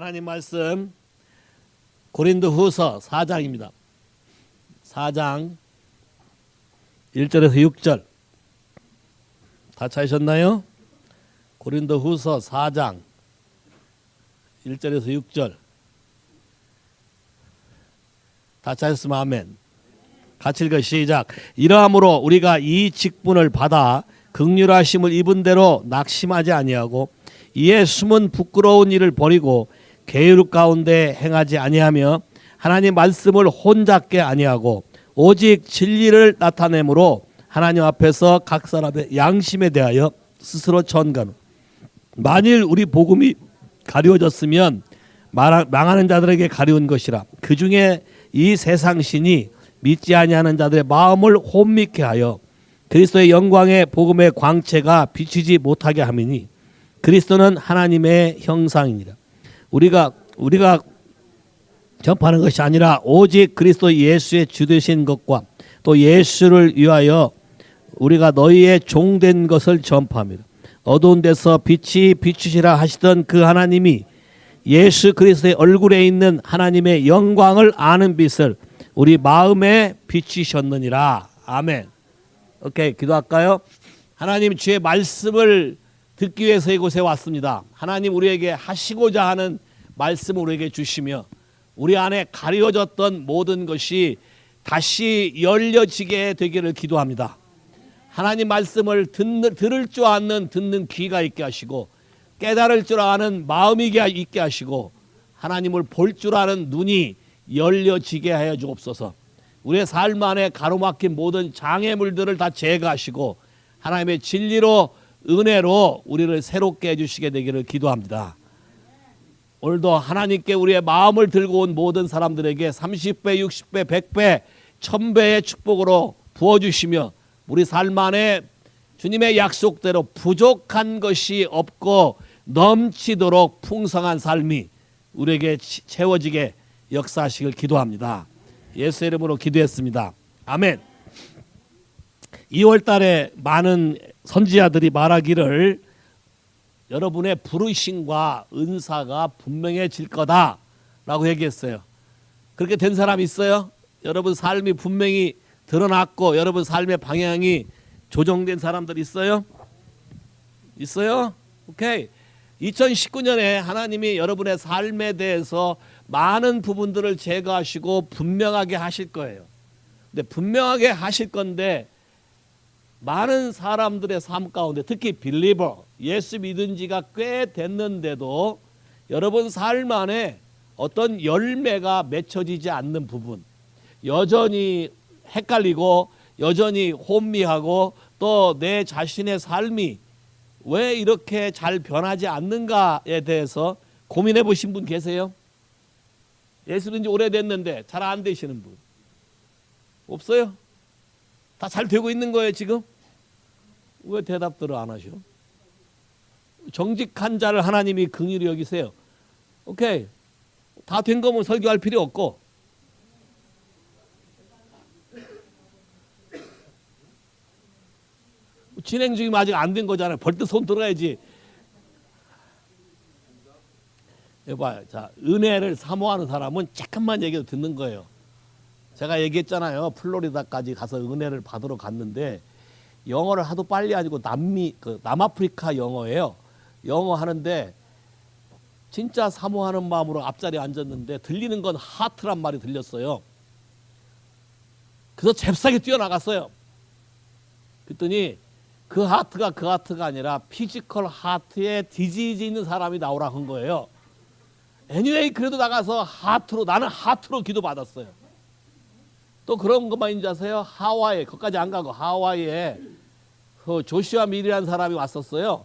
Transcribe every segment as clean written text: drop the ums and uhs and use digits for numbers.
하나님 말씀 고린도후서 4장입니다. 4장 1절에서 6절 다 찾으셨나요? 고린도후서 4장 1절에서 6절 다 찾으셨으면 아멘. 같이 읽어 시작. 이러함으로 우리가 이 직분을 받아 긍휼하심을 입은 대로 낙심하지 아니하고 이에 숨은 부끄러운 일을 버리고 계율 가운데 행하지 아니하며 하나님 말씀을 혼잡게 아니하고 오직 진리를 나타내므로 하나님 앞에서 각 사람의 양심에 대하여 스스로 전가노. 만일 우리 복음이 가려졌으면 망하는 자들에게 가려운 것이라. 그 중에 이 세상 신이 믿지 아니하는 자들의 마음을 혼미케 하여 그리스도의 영광의 복음의 광채가 비치지 못하게 함이니 그리스도는 하나님의 형상이니라. 우리가 전파하는 것이 아니라 오직 그리스도 예수의 주되신 것과 또 예수를 위하여 우리가 너희의 종된 것을 전파합니다. 어두운 데서 빛이 비추시라 하시던 그 하나님이 예수 그리스도의 얼굴에 있는 하나님의 영광을 아는 빛을 우리 마음에 비추셨느니라. 아멘. 오케이, 기도할까요? 하나님, 주의 말씀을 듣기 위해서 이곳에 왔습니다. 하나님, 우리에게 하시고자 하는 말씀을 우리에게 주시며 우리 안에 가려졌던 모든 것이 다시 열려지게 되기를 기도합니다. 하나님 말씀을 들을 줄 아는 듣는 귀가 있게 하시고 깨달을 줄 아는 마음이 있게 하시고 하나님을 볼 줄 아는 눈이 열려지게 하여 주옵소서. 우리의 삶 안에 가로막힌 모든 장애물들을 다 제거하시고 하나님의 진리로 은혜로 우리를 새롭게 해주시게 되기를 기도합니다. 오늘도 하나님께 우리의 마음을 들고 온 모든 사람들에게 30배, 60배, 100배, 1000배의 축복으로 부어주시며 우리 삶 안에 주님의 약속대로 부족한 것이 없고 넘치도록 풍성한 삶이 우리에게 채워지게 역사하시길 기도합니다. 예수의 이름으로 기도했습니다. 아멘. 2월 달에 많은 선지자들이 말하기를 여러분의 부르심과 은사가 분명해질 거다라고 얘기했어요. 그렇게 된 사람이 있어요? 여러분 삶이 분명히 드러났고 여러분 삶의 방향이 조정된 사람들 있어요? 있어요? 오케이. 2019년에 하나님이 여러분의 삶에 대해서 많은 부분들을 제거하시고 분명하게 하실 거예요. 근데 분명하게 하실 건데 많은 사람들의 삶 가운데 특히 빌리버, 예수 믿은 지가 꽤 됐는데도 여러분 삶 안에 어떤 열매가 맺혀지지 않는 부분, 여전히 헷갈리고 여전히 혼미하고 또 내 자신의 삶이 왜 이렇게 잘 변하지 않는가에 대해서 고민해 보신 분 계세요? 예수 믿은 지 오래됐는데 잘 안 되시는 분 없어요? 다 잘 되고 있는 거예요 지금? 왜 대답들을 안 하셔? 정직한 자를 하나님이 긍휼히 여기세요. 오케이, 다 된 거면 설교할 필요 없고 진행 중이면 아직 안 된 거잖아요. 벌떡 손 들어야지. 여봐요. 자, 은혜를 사모하는 사람은 잠깐만 얘기도 듣는 거예요. 제가 얘기했잖아요. 플로리다까지 가서 은혜를 받으러 갔는데 영어를 하도 빨리 하고 남아프리카 영어예요. 영어 하는데 진짜 사모하는 마음으로 앞자리에 앉았는데 들리는 건 하트란 말이 들렸어요. 그래서 잽싸게 뛰어나갔어요. 그랬더니 그 하트가 아니라 피지컬 하트에 디지즈 있는 사람이 나오라 한 거예요. anyway 그래도 나가서 나는 하트로 기도받았어요. 또 그런 것만 인지 아세요? 하와이, 거기까지 안 가고 하와이에 그 조슈아 밀이라는 사람이 왔었어요.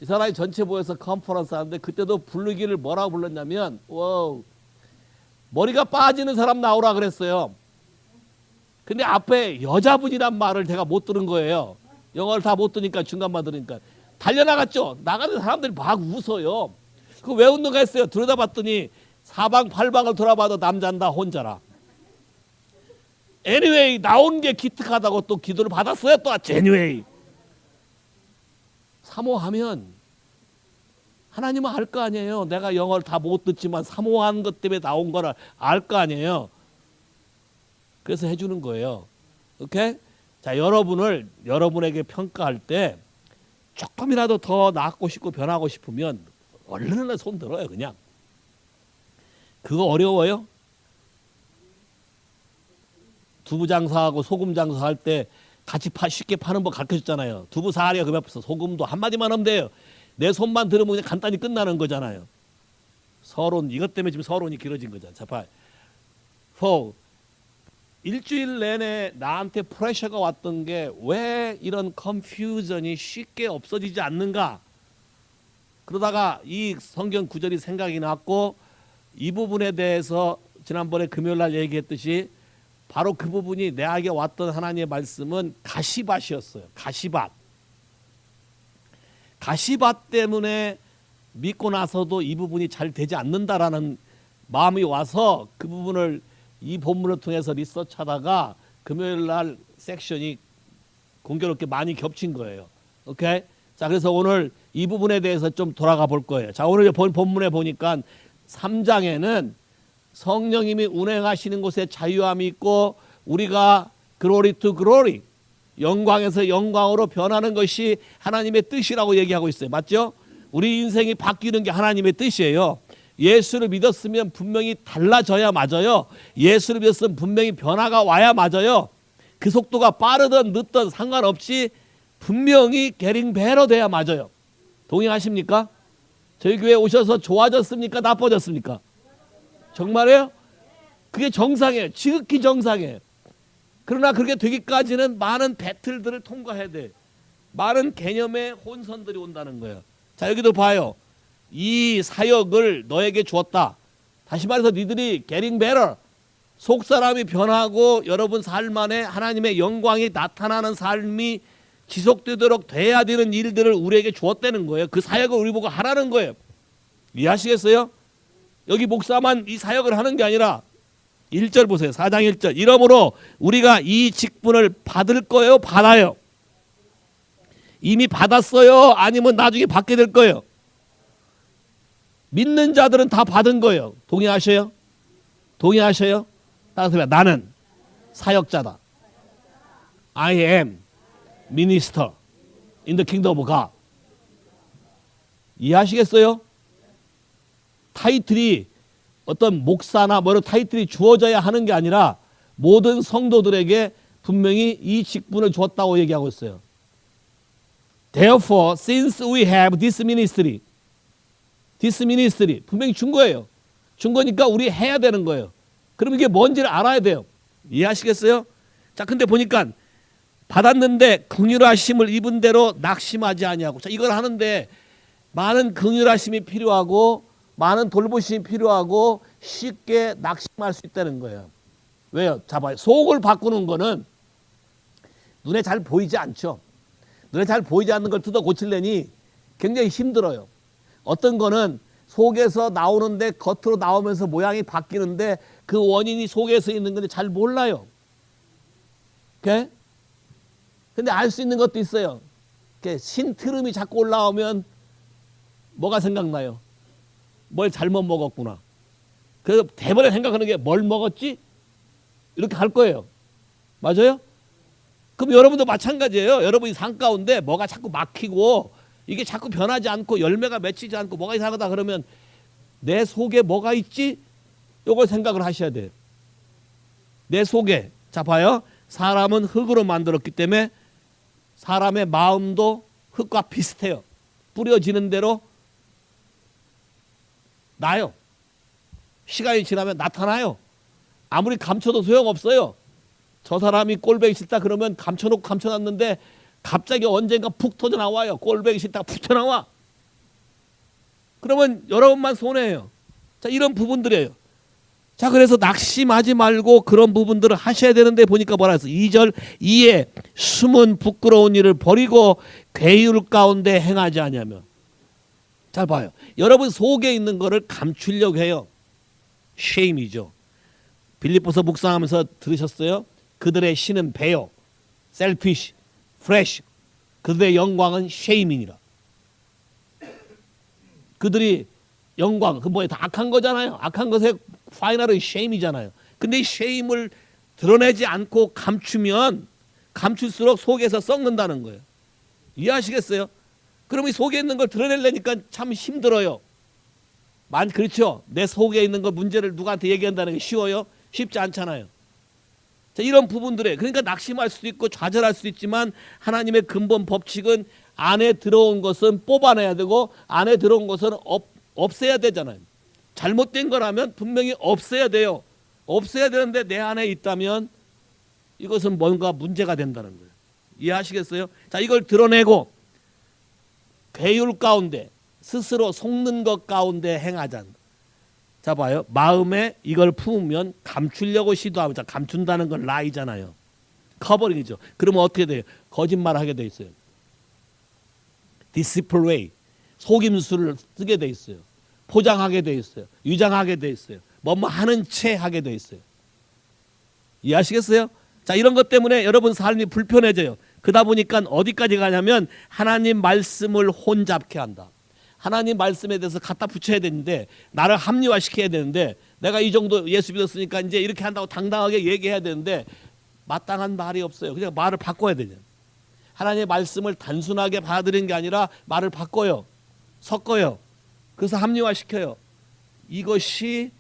이 사람이 전체 모여서 컨퍼런스 하는데 그때도 부르기를 뭐라고 불렀냐면 머리가 빠지는 사람 나오라 그랬어요. 근데 앞에 여자분이란 말을 제가 못 들은 거예요. 영어를 다 못 듣니까 중간만 들으니까 달려나갔죠. 나가는 사람들이 막 웃어요. 그거 왜 웃는가 했어요. 들여다봤더니 사방팔방을 돌아봐도 남잔다 혼자라. anyway 나온 게 기특하다고 또 기도를 받았어요. 또 anyway 사모하면 하나님은 알 거 아니에요. 내가 영어를 다 못 듣지만 사모한 것 때문에 나온 거를 알 거 아니에요. 그래서 해주는 거예요. 오케이? 자, 여러분에게 평가할 때 조금이라도 더 낫고 싶고 변하고 싶으면 얼른 손 들어요. 그냥. 그거 어려워요? 두부 장사하고 소금 장사할 때 같이 쉽게 파는 법 가르쳐줬잖아요. 두부 사리가 그 앞에서 소금도 한마디만 하면 돼요. 내 손만 들으면 그냥 간단히 끝나는 거잖아요. 서론, 이것 때문에 지금 서론이 길어진 거잖아요. 자, 봐. 일주일 내내 나한테 프레셔가 왔던 게 왜 이런 컨퓨전이 쉽게 없어지지 않는가? 그러다가 이 성경 구절이 생각이 났고 이 부분에 대해서 지난번에 금요일 날 얘기했듯이 바로 그 부분이 내게 왔던 하나님의 말씀은 가시밭이었어요. 가시밭. 가시밭 때문에 믿고 나서도 이 부분이 잘 되지 않는다라는 마음이 와서 그 부분을 이 본문을 통해서 리서치하다가 금요일 날 섹션이 공교롭게 많이 겹친 거예요. 오케이? 자, 그래서 오늘 이 부분에 대해서 좀 돌아가 볼 거예요. 자, 오늘 본문에 보니까 3장에는 성령님이 운행하시는 곳에 자유함이 있고 우리가 glory to glory, 영광에서 영광으로 변하는 것이 하나님의 뜻이라고 얘기하고 있어요. 맞죠? 우리 인생이 바뀌는 게 하나님의 뜻이에요. 예수를 믿었으면 분명히 달라져야 맞아요. 예수를 믿었으면 분명히 변화가 와야 맞아요. 그 속도가 빠르든 늦든 상관없이 분명히 getting better 돼야 맞아요. 동의하십니까? 저희 교회 오셔서 좋아졌습니까? 나빠졌습니까? 정말이에요? 그게 정상이에요. 지극히 정상이에요. 그러나 그렇게 되기까지는 많은 배틀들을 통과해야 돼. 많은 개념의 혼선들이 온다는 거예요. 자, 여기도 봐요. 이 사역을 너에게 주었다. 다시 말해서 니들이 getting better, 속사람이 변하고 여러분 삶 안에 하나님의 영광이 나타나는 삶이 지속되도록 돼야 되는 일들을 우리에게 주었다는 거예요. 그 사역을 우리 보고 하라는 거예요. 이해하시겠어요? 여기 목사만 이 사역을 하는 게 아니라 1절 보세요. 4장 1절. 이러므로 우리가 이 직분을 받을 거예요? 받아요? 이미 받았어요? 아니면 나중에 받게 될 거예요? 믿는 자들은 다 받은 거예요. 동의하셔요? 동의하셔요? 따라서 나는 사역자다. I am minister in the kingdom of God. 이해하시겠어요? 타이틀이 어떤 목사나 뭐 이런 타이틀이 주어져야 하는 게 아니라 모든 성도들에게 분명히 이 직분을 주었다고 얘기하고 있어요. Therefore, since we have this ministry, 분명히 준 거예요. 준 거니까 우리 해야 되는 거예요. 그럼 이게 뭔지를 알아야 돼요. 이해하시겠어요? 자, 근데 보니까 받았는데 긍휼하심을 입은 대로 낙심하지 아니하고. 자, 이걸 하는데 많은 긍휼하심이 필요하고 많은 돌보심이 필요하고 쉽게 낙심할 수 있다는 거예요. 왜요? 자, 봐요. 속을 바꾸는 거는 눈에 잘 보이지 않죠. 눈에 잘 보이지 않는 걸 뜯어 고치려니 굉장히 힘들어요. 어떤 거는 속에서 나오는데 겉으로 나오면서 모양이 바뀌는데 그 원인이 속에서 있는 건데 잘 몰라요. 오케이? 근데 알 수 있는 것도 있어요. 신트름이 자꾸 올라오면 뭐가 생각나요? 뭘 잘못 먹었구나. 그래서 대번에 생각하는 게 뭘 먹었지? 이렇게 할 거예요. 맞아요? 그럼 여러분도 마찬가지예요. 여러분이 삶 가운데 뭐가 자꾸 막히고 이게 자꾸 변하지 않고 열매가 맺히지 않고 뭐가 이상하다 그러면 내 속에 뭐가 있지? 요걸 생각을 하셔야 돼요. 내 속에. 자, 봐요. 사람은 흙으로 만들었기 때문에 사람의 마음도 흙과 비슷해요. 뿌려지는 대로 나요. 시간이 지나면 나타나요. 아무리 감춰도 소용없어요. 저 사람이 꼴보기 싫다 그러면 감춰놓고 감춰놨는데 갑자기 언젠가 푹 터져 나와요. 꼴보기 싫다 푹 튀어나와. 그러면 여러분만 손해예요. 자, 이런 부분들이에요. 자, 그래서 낙심하지 말고 그런 부분들을 하셔야 되는데 보니까 뭐라 했어? 2절 이에 숨은 부끄러운 일을 버리고 괴율 가운데 행하지 아니하며. 잘 봐요. 여러분 속에 있는 거를 감추려고 해요. shame이죠. 빌립보서 묵상하면서 들으셨어요? 그들의 신은 배요. selfish, flesh. 그들의 영광은 shame이니라. 그들이 영광, 그 뭐야, 다 악한 거잖아요. 악한 것의 파이널은 쉐임이잖아요. 근데 이 쉐임을 드러내지 않고 감추면 감출수록 속에서 썩는다는 거예요. 이해하시겠어요? 그럼 이 속에 있는 걸 드러내려니까 참 힘들어요. 그렇죠? 내 속에 있는 거 문제를 누구한테 얘기한다는 게 쉬워요? 쉽지 않잖아요. 자, 이런 부분들에 그러니까 낙심할 수도 있고 좌절할 수도 있지만 하나님의 근본 법칙은 안에 들어온 것은 뽑아내야 되고 안에 들어온 것은 없애야 되잖아요. 잘못된 거라면 분명히 없애야 돼요. 없애야 되는데 내 안에 있다면 이것은 뭔가 문제가 된다는 거예요. 이해하시겠어요? 자, 이걸 드러내고 괴율 가운데 스스로 속는 것 가운데 행하자. 자, 봐요. 마음에 이걸 품으면 감추려고 시도하면, 자, 감춘다는 건 라이잖아요. 커버링이죠. 그러면 어떻게 돼요? 거짓말하게 돼 있어요. 디시플레이, 속임수를 쓰게 돼 있어요. 포장하게 돼 있어요. 위장하게 돼 있어요. 뭐뭐 하는 채 하게 돼 있어요. 이해하시겠어요? 자, 이런 것 때문에 여러분 삶이 불편해져요. 그러다 보니까 어디까지 가냐면 하나님 말씀을 혼잡케 한다. 하나님 말씀에 대해서 갖다 붙여야 되는데 나를 합리화시켜야 되는데 내가 이 정도 예수 믿었으니까 이제 이렇게 한다고 당당하게 얘기해야 되는데 마땅한 말이 없어요. 그냥 말을 바꿔야 되냐. 하나님의 말씀을 단순하게 받아들이는 게 아니라 말을 바꿔요. 섞어요. 그래서 합리화시켜요. 이것이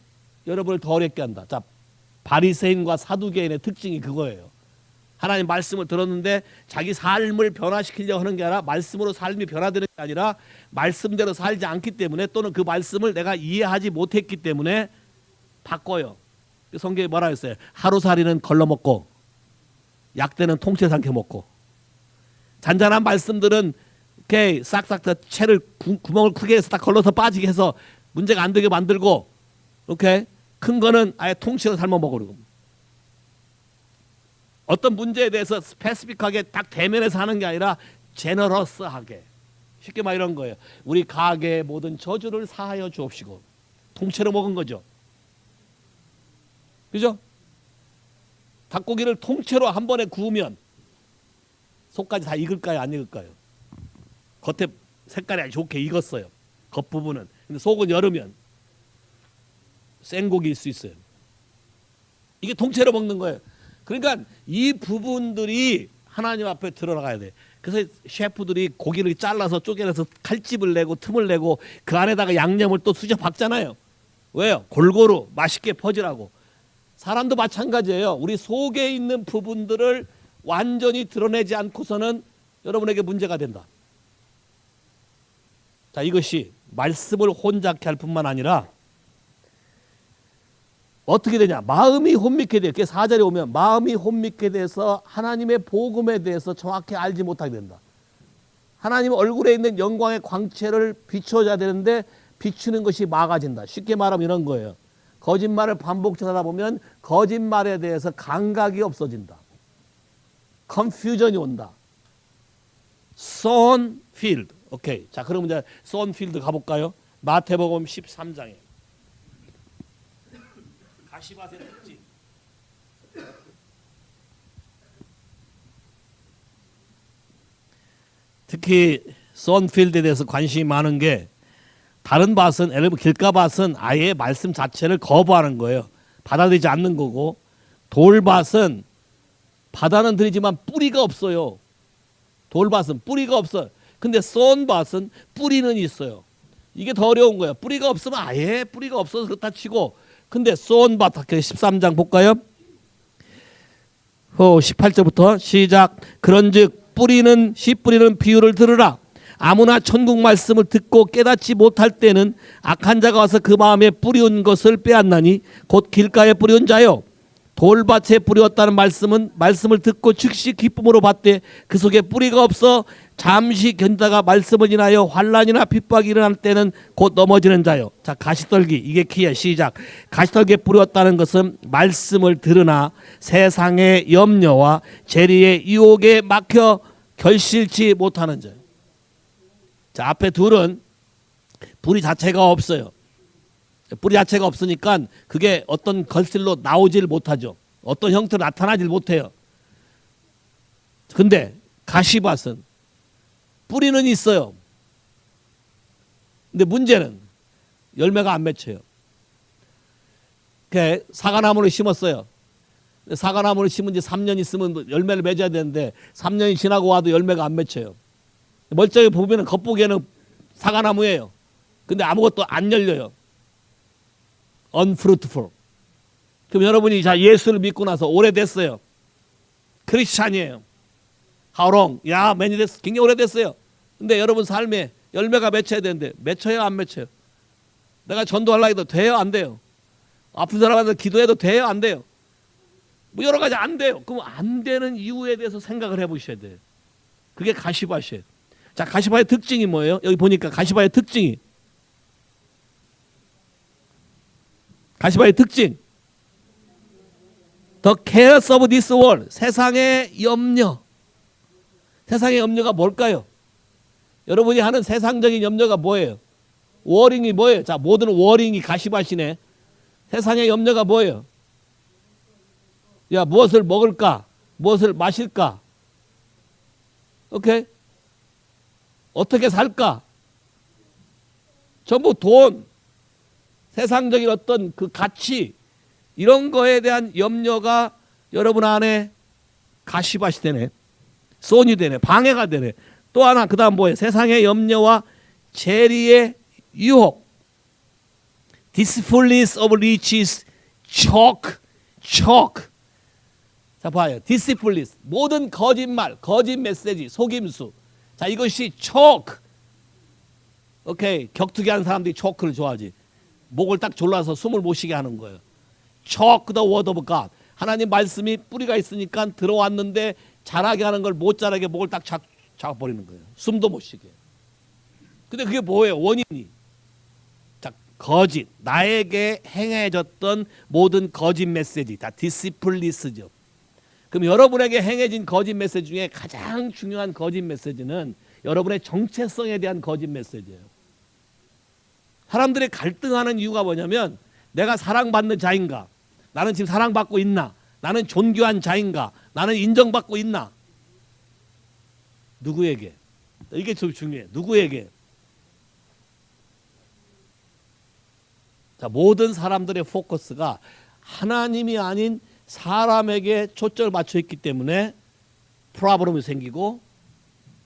여러분을 더 어렵게 한다. 자, 바리새인과 사두개인의 특징이 그거예요. 하나님 말씀을 들었는데 자기 삶을 변화시키려고 하는 게 아니라 말씀으로 삶이 변화되는 게 아니라 말씀대로 살지 않기 때문에 또는 그 말씀을 내가 이해하지 못했기 때문에 바꿔요. 성경에 뭐라 했어요? 하루살이는 걸러먹고 약대는 통째 삼켜 먹고 잔잔한 말씀들은 이렇게 싹싹 다 채를 구멍을 크게 해서 딱 걸러서 빠지게 해서 문제가 안 되게 만들고 이렇게 큰 거는 아예 통째로 삶아 먹으려고. 어떤 문제에 대해서 스페시픽하게 딱 대면해서 하는 게 아니라 제너러스하게. 쉽게 말 이런 거예요. 우리 가게의 모든 저주를 사하여 주옵시고. 통째로 먹은 거죠. 그죠? 닭고기를 통째로 한 번에 구우면 속까지 다 익을까요? 안 익을까요? 겉에 색깔이 좋게 익었어요. 겉부분은. 근데 속은 여르면 생고기일 수 있어요. 이게 통째로 먹는 거예요. 그러니까 이 부분들이 하나님 앞에 들어가야 돼. 그래서 셰프들이 고기를 잘라서 쪼개내서 칼집을 내고 틈을 내고 그 안에다가 양념을 또 수저 박잖아요. 왜요? 골고루 맛있게 퍼지라고. 사람도 마찬가지예요. 우리 속에 있는 부분들을 완전히 드러내지 않고서는 여러분에게 문제가 된다. 자, 이것이 말씀을 혼잡케 할 뿐만 아니라 어떻게 되냐? 마음이 혼미케 돼요. 4절에 오면 마음이 혼미케 돼서 하나님의 복음에 대해서 정확히 알지 못하게 된다. 하나님 얼굴에 있는 영광의 광채를 비춰줘야 되는데 비추는 것이 막아진다. 쉽게 말하면 이런 거예요. 거짓말을 반복적으로 하다 보면 거짓말에 대해서 감각이 없어진다. 컨퓨전이 온다. sown field. 오케이. 자, 그럼 이제 sown field 가볼까요? 마태복음 13장에. 가시밭의 특징. 특히 썬필드에 대해서 관심이 많은 게 다른 밭은 예를 들면 길가밭은 아예 말씀 자체를 거부하는 거예요. 받아들이지 않는 거고 돌밭은 받아는 들이지만 뿌리가 없어요. 돌밭은 뿌리가 없어요. 근데 썬밭은 뿌리는 있어요. 이게 더 어려운 거예요. 뿌리가 없으면 아예 뿌리가 없어서 그렇다 치고 근데 쏜밭 13장 볼까요? 18절부터 시작. 그런즉 뿌리는 씨 뿌리는 비유를 들으라. 아무나 천국 말씀을 듣고 깨닫지 못할 때는 악한 자가 와서 그 마음에 뿌리운 것을 빼앗나니 곧 길가에 뿌리운 자요. 돌밭에 뿌리었다는 말씀은 말씀을 듣고 즉시 기쁨으로 받되 그 속에 뿌리가 없어 잠시 견다가 말씀을 인하여 환난이나 핍박이 일어날 때는 곧 넘어지는 자요. 자, 가시떨기 이게 키야. 시작. 가시떨기에 뿌렸다는 것은 말씀을 들으나 세상의 염려와 재리의 유혹에 막혀 결실치 못하는 자요. 자, 앞에 둘은 뿌리 자체가 없어요. 뿌리 자체가 없으니까 그게 어떤 결실로 나오질 못하죠. 어떤 형태로 나타나질 못해요. 근데 가시밭은 뿌리는 있어요. 근데 문제는 열매가 안 맺혀요. 사과나무를 심었어요. 사과나무를 심은 지 3년 있으면 열매를 맺어야 되는데 3년이 지나고 와도 열매가 안 맺혀요. 멀쩡히 보면 겉보기에는 사과나무예요. 근데 아무것도 안 열려요. unfruitful. 그럼 여러분이 자 예수를 믿고 나서 오래됐어요. 크리스찬이에요. How long? 야, 많이 됐어. 굉장히 오래됐어요. 근데 여러분 삶에 열매가 맺혀야 되는데 맺혀요, 안 맺혀요? 내가 전도하려고 해도 돼요, 안 돼요? 아픈 사람한테 기도해도 돼요, 안 돼요? 뭐 여러 가지 안 돼요. 그럼 안 되는 이유에 대해서 생각을 해보셔야 돼요. 그게 가시밭이에요. 자, 가시밭의 특징이 뭐예요? 여기 보니까 가시밭의 특징이 가시밭의 특징 The cares of this world. 세상의 염려. 세상의 염려가 뭘까요? 여러분이 하는 세상적인 염려가 뭐예요? 워링이 뭐예요? 자, 모든 워링이 가시밭이네. 세상의 염려가 뭐예요? 야, 무엇을 먹을까? 무엇을 마실까? 오케이? 어떻게 살까? 전부 돈, 세상적인 어떤 그 가치, 이런 거에 대한 염려가 여러분 안에 가시밭이 되네. 손이 되네. 방해가 되네. 또 하나, 그 다음 뭐예요? 세상의 염려와 재리의 유혹. Deceitfulness of riches, choke. 자, 봐요. Deceitfulness. 모든 거짓말, 거짓 메시지, 속임수. 자, 이것이 choke. 오케이. 격투기 하는 사람들이 choke를 좋아하지. 목을 딱 졸라서 숨을 못 쉬게 하는 거예요. choke the word of God. 하나님 말씀이 뿌리가 있으니까 들어왔는데 자라게 하는 걸 못 자라게 목을 딱 잡아버리는 거예요. 숨도 못 쉬게. 근데 그게 뭐예요? 원인이. 자, 거짓. 나에게 행해졌던 모든 거짓 메시지. 다 디시플리스죠. 그럼 여러분에게 행해진 거짓 메시지 중에 가장 중요한 거짓 메시지는 여러분의 정체성에 대한 거짓 메시지예요. 사람들이 갈등하는 이유가 뭐냐면 내가 사랑받는 자인가? 나는 지금 사랑받고 있나? 나는 존귀한 자인가? 나는 인정받고 있나? 누구에게? 이게 좀 중요해. 누구에게? 자, 모든 사람들의 포커스가 하나님이 아닌 사람에게 초점을 맞춰 있기 때문에 프로블럼이 생기고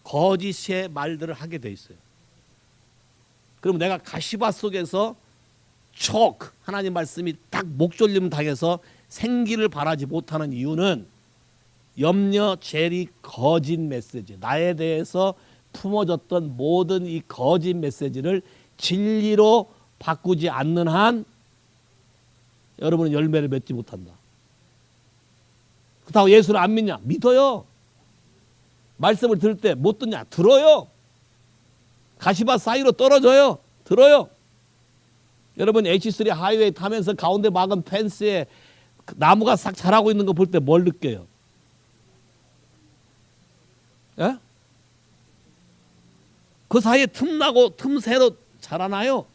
거짓의 말들을 하게 돼 있어요. 그럼 내가 가시밭 속에서 하나님 말씀이 딱 목졸림 당해서 생기를 바라지 못하는 이유는 염려, 재리, 거짓 메시지, 나에 대해서 품어졌던 모든 이 거짓 메시지를 진리로 바꾸지 않는 한 여러분은 열매를 맺지 못한다. 그렇다고 예수를 안 믿냐? 믿어요. 말씀을 들을 때 못 듣냐? 들어요. 가시밭 사이로 떨어져요. 들어요. 여러분 H3 하이웨이 타면서 가운데 막은 펜스에 나무가 싹 자라고 있는 거 볼 때 뭘 느껴요? 예? 그 사이에 틈나고 틈새로 자라나요.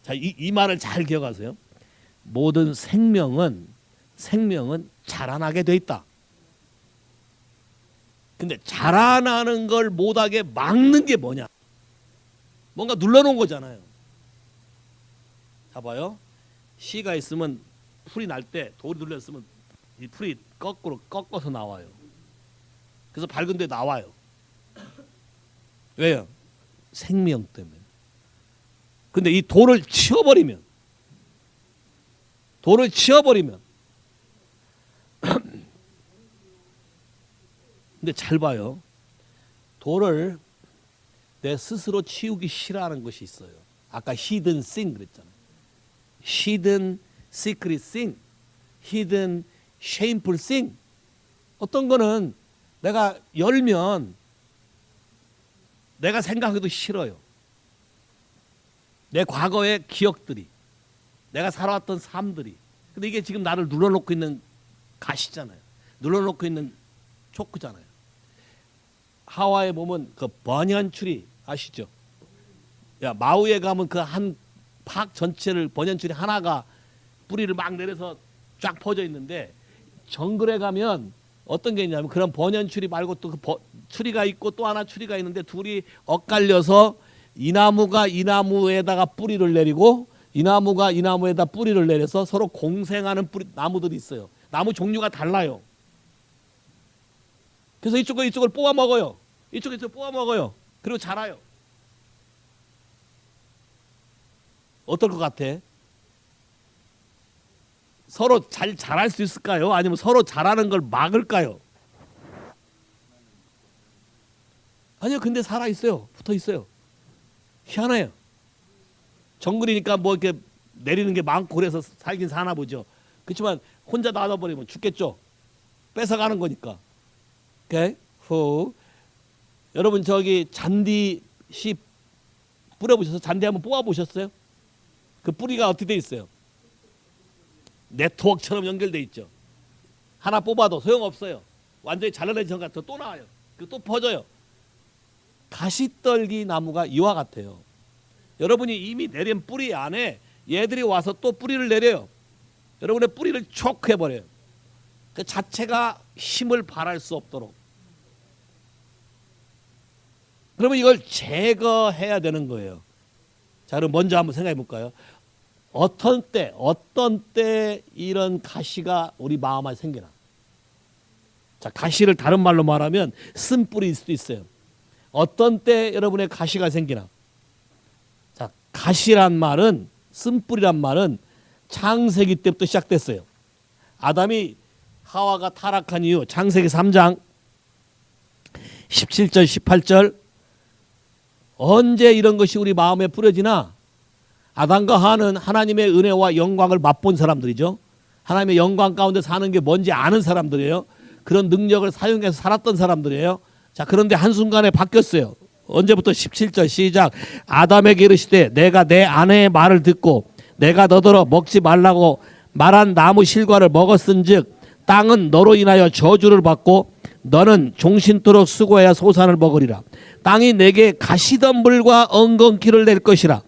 자, 이 말을 잘 기억하세요. 모든 생명은 자라나게 돼 있다. 근데 자라나는 걸 못하게 막는 게 뭐냐? 뭔가 눌러놓은 거잖아요. 봐봐요. 씨가 있으면 풀이 날 때 돌이 눌렸으면 이 풀이 거꾸로 꺾어서 나와요. 그래서 밝은 데 나와요. 왜요? 생명 때문에. 근데 이 돌을 치워버리면 근데 잘 봐요. 돌을 내 스스로 치우기 싫어하는 것이 있어요. 아까 hidden sin 그랬잖아요. hidden secret sin, hidden shameful sin. 어떤 거는 내가 열면 내가 생각해도 싫어요. 내 과거의 기억들이, 내가 살아왔던 삶들이. 근데 이게 지금 나를 눌러놓고 있는 가시잖아요. 눌러놓고 있는 초크잖아요. 하와이에 보면 그 번연추리 아시죠? 야, 마우이에 가면 그 한 팍 전체를 번연추리 하나가 뿌리를 막 내려서 쫙 퍼져 있는데 정글에 가면 어떤 게 있냐면 그런 번연추리 말고 또 그 추리가 있고 또 하나 추리가 있는데 둘이 엇갈려서 이 나무가 이 나무에다가 뿌리를 내리고 이 나무가 이 나무에다 뿌리를 내려서 서로 공생하는 나무들이 있어요. 나무 종류가 달라요. 그래서 이쪽과 이쪽을 뽑아 먹어요. 이쪽에 이쪽을 뽑아 먹어요. 그리고 자라요. 어떨 것 같아? 서로 잘 자랄 수 있을까요? 아니면 서로 자라는 걸 막을까요? 아니요, 근데 살아 있어요. 붙어 있어요. 희한해요. 정글이니까 뭐 이렇게 내리는 게 많고 그래서 살긴 사나 보죠. 그렇지만 혼자 놔둬버리면 죽겠죠. 뺏어가는 거니까. 오케이? 후. 여러분 저기 잔디 씨 뿌려보셔서 잔디 한번 뽑아보셨어요? 그 뿌리가 어떻게 돼 있어요? 네트워크처럼 연결돼 있죠. 하나 뽑아도 소용없어요. 완전히 잘라내지 전같아 또 나와요. 또 퍼져요. 가시떨기 나무가 이와 같아요. 여러분이 이미 내린 뿌리 안에 얘들이 와서 또 뿌리를 내려요. 여러분의 뿌리를 촉 해버려요. 그 자체가 힘을 발할 수 없도록. 그러면 이걸 제거해야 되는 거예요. 자, 그럼 먼저 한번 생각해 볼까요? 어떤 때 이런 가시가 우리 마음 안에 생기나? 자, 가시를 다른 말로 말하면 쓴뿌리일 수도 있어요. 어떤 때 여러분의 가시가 생기나? 자, 가시란 말은, 쓴뿌리란 말은 창세기 때부터 시작됐어요. 아담이 하와가 타락한 이후 창세기 3장 17절 18절 언제 이런 것이 우리 마음에 뿌려지나? 아담과 하와는 하나님의 은혜와 영광을 맛본 사람들이죠. 하나님의 영광 가운데 사는 게 뭔지 아는 사람들이에요. 그런 능력을 사용해서 살았던 사람들이에요. 자, 그런데 한순간에 바뀌었어요. 언제부터? 17절 시작. 아담에게 이르시되 내가 내 아내의 말을 듣고 내가 너더러 먹지 말라고 말한 나무 실과를 먹었은즉 땅은 너로 인하여 저주를 받고 너는 종신토록 수고해야 소산을 먹으리라. 땅이 내게 가시덤불과 엉겅퀴를 낼 것이라.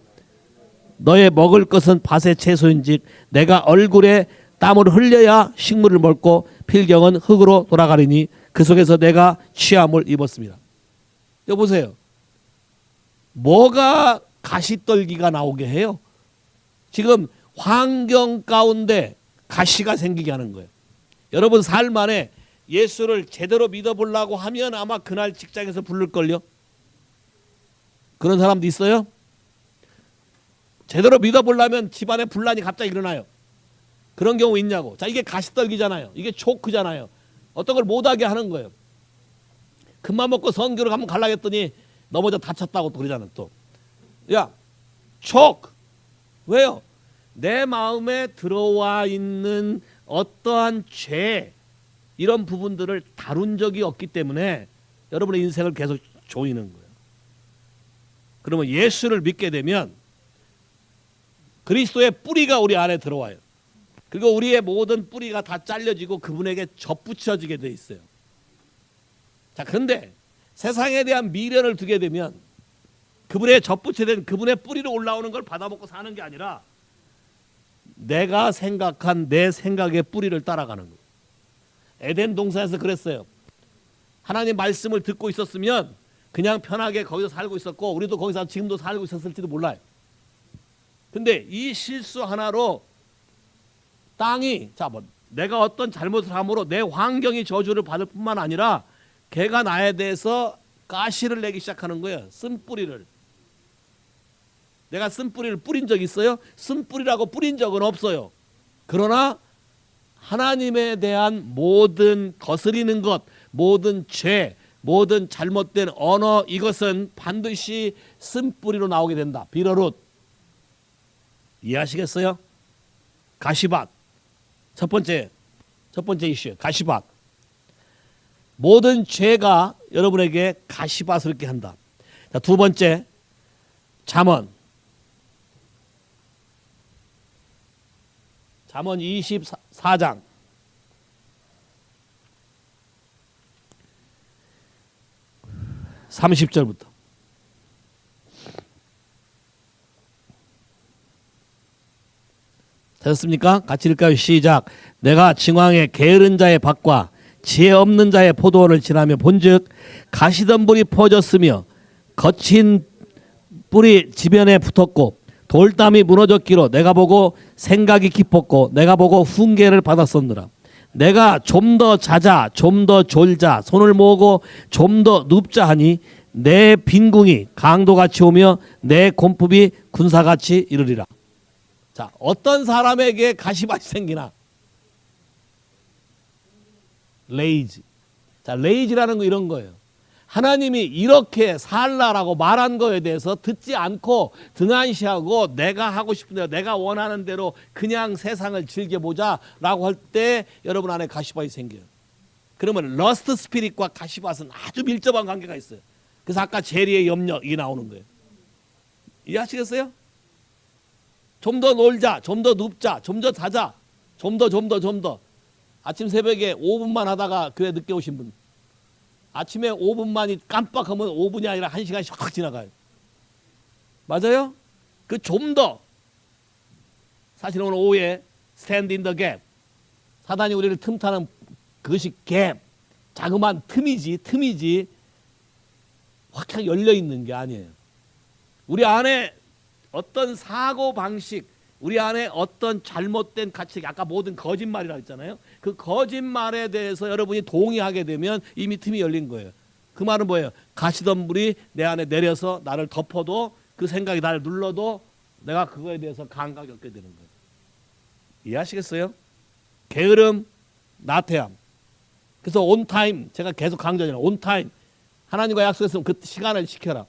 너의 먹을 것은 밭의 채소인즉 내가 얼굴에 땀을 흘려야 식물을 먹고 필경은 흙으로 돌아가리니 그 속에서 내가 취함을 입었습니다. 여기 보세요. 뭐가 가시떨기가 나오게 해요? 지금 환경 가운데 가시가 생기게 하는 거예요. 여러분 삶 안에 예수를 제대로 믿어보려고 하면 아마 그날 직장에서 부를걸요. 그런 사람도 있어요? 제대로 믿어보려면 집안에 분란이 갑자기 일어나요. 그런 경우 있냐고. 자, 이게 가시떨기잖아요. 이게 초크잖아요. 어떤 걸 못하게 하는 거예요. 큰맘 먹고 선교를 한번 가려고 했더니 넘어져 다쳤다고 또 그러잖아요. 또. 야, 초크. 왜요? 내 마음에 들어와 있는 어떠한 죄 이런 부분들을 다룬 적이 없기 때문에 여러분의 인생을 계속 조이는 거예요. 그러면 예수를 믿게 되면 그리스도의 뿌리가 우리 안에 들어와요. 그리고 우리의 모든 뿌리가 다 잘려지고 그분에게 접붙여지게 돼 있어요. 자, 그런데 세상에 대한 미련을 두게 되면 그분의 접붙여된 그분의 뿌리로 올라오는 걸 받아먹고 사는 게 아니라 내가 생각한 내 생각의 뿌리를 따라가는 거예요. 에덴 동산에서 그랬어요. 하나님 말씀을 듣고 있었으면 그냥 편하게 거기서 살고 있었고 우리도 거기서 지금도 살고 있었을지도 몰라요. 근데 이 실수 하나로 땅이 내가 어떤 잘못을 함으로 내 환경이 저주를 받을 뿐만 아니라 걔가 나에 대해서 가시를 내기 시작하는 거예요. 쓴뿌리를. 내가 쓴뿌리를 뿌린 적 있어요? 쓴뿌리라고 뿌린 적은 없어요. 그러나 하나님에 대한 모든 거스리는 것, 모든 죄, 모든 잘못된 언어 이것은 반드시 쓴뿌리로 나오게 된다. 비러룻. 이해하시겠어요? 가시밭. 첫 번째 이슈 가시밭. 모든 죄가 여러분에게 가시밭을 있게 한다. 자, 두 번째 잠언 24장 30절부터 되셨습니까? 같이 읽을까요? 시작. 내가 징왕의 게으른 자의 밭과 지혜 없는 자의 포도원을 지나며 본즉 가시덤불이 퍼졌으며 거친 뿔이 지변에 붙었고 돌담이 무너졌기로 내가 보고 생각이 깊었고 내가 보고 훈계를 받았었느라. 내가 좀 더 자자 좀 더 졸자 손을 모으고 좀 더 눕자 하니 내 빈궁이 강도같이 오며 내 곤품이 군사같이 이르리라. 자, 어떤 사람에게 가시밭이 생기나? 레이지. 자, 레이지라는 거 이런 거예요. 하나님이 이렇게 살라라고 말한 거에 대해서 듣지 않고 등한시하고 내가 하고 싶은 대로 내가 원하는 대로 그냥 세상을 즐겨보자라고 할 때 여러분 안에 가시밭이 생겨요. 그러면 러스트 스피릿과 가시밭은 아주 밀접한 관계가 있어요. 그래서 아까 재리의 염려이 나오는 거예요. 이해하시겠어요? 좀 더 놀자, 좀 더 눕자, 좀 더 자자, 좀 더. 아침 새벽에 5분만 하다가 교회 늦게 오신 분. 아침에 5분만이 깜빡하면 5분이 아니라 1시간씩 확 지나가요. 맞아요? 그 좀 더. 사실 오늘 오후에 스탠드 인 더 갭. 사단이 우리를 틈타는 그것이 갭. 자그마한 틈이지. 확 열려 있는 게 아니에요. 우리 안에 어떤 사고 방식, 우리 안에 어떤 잘못된 가치, 아까 모든 거짓말이라고 했잖아요. 그 거짓말에 대해서 여러분이 동의하게 되면 이미 틈이 열린 거예요. 그 말은 뭐예요? 가시덤불이 내 안에 내려서 나를 덮어도 그 생각이 나를 눌러도 내가 그거에 대해서 감각이 없게 되는 거예요. 이해하시겠어요? 게으름, 나태함. 그래서 온 타임, 제가 계속 강조하잖아요. 온 타임. 하나님과 약속했으면 그 시간을 지켜라.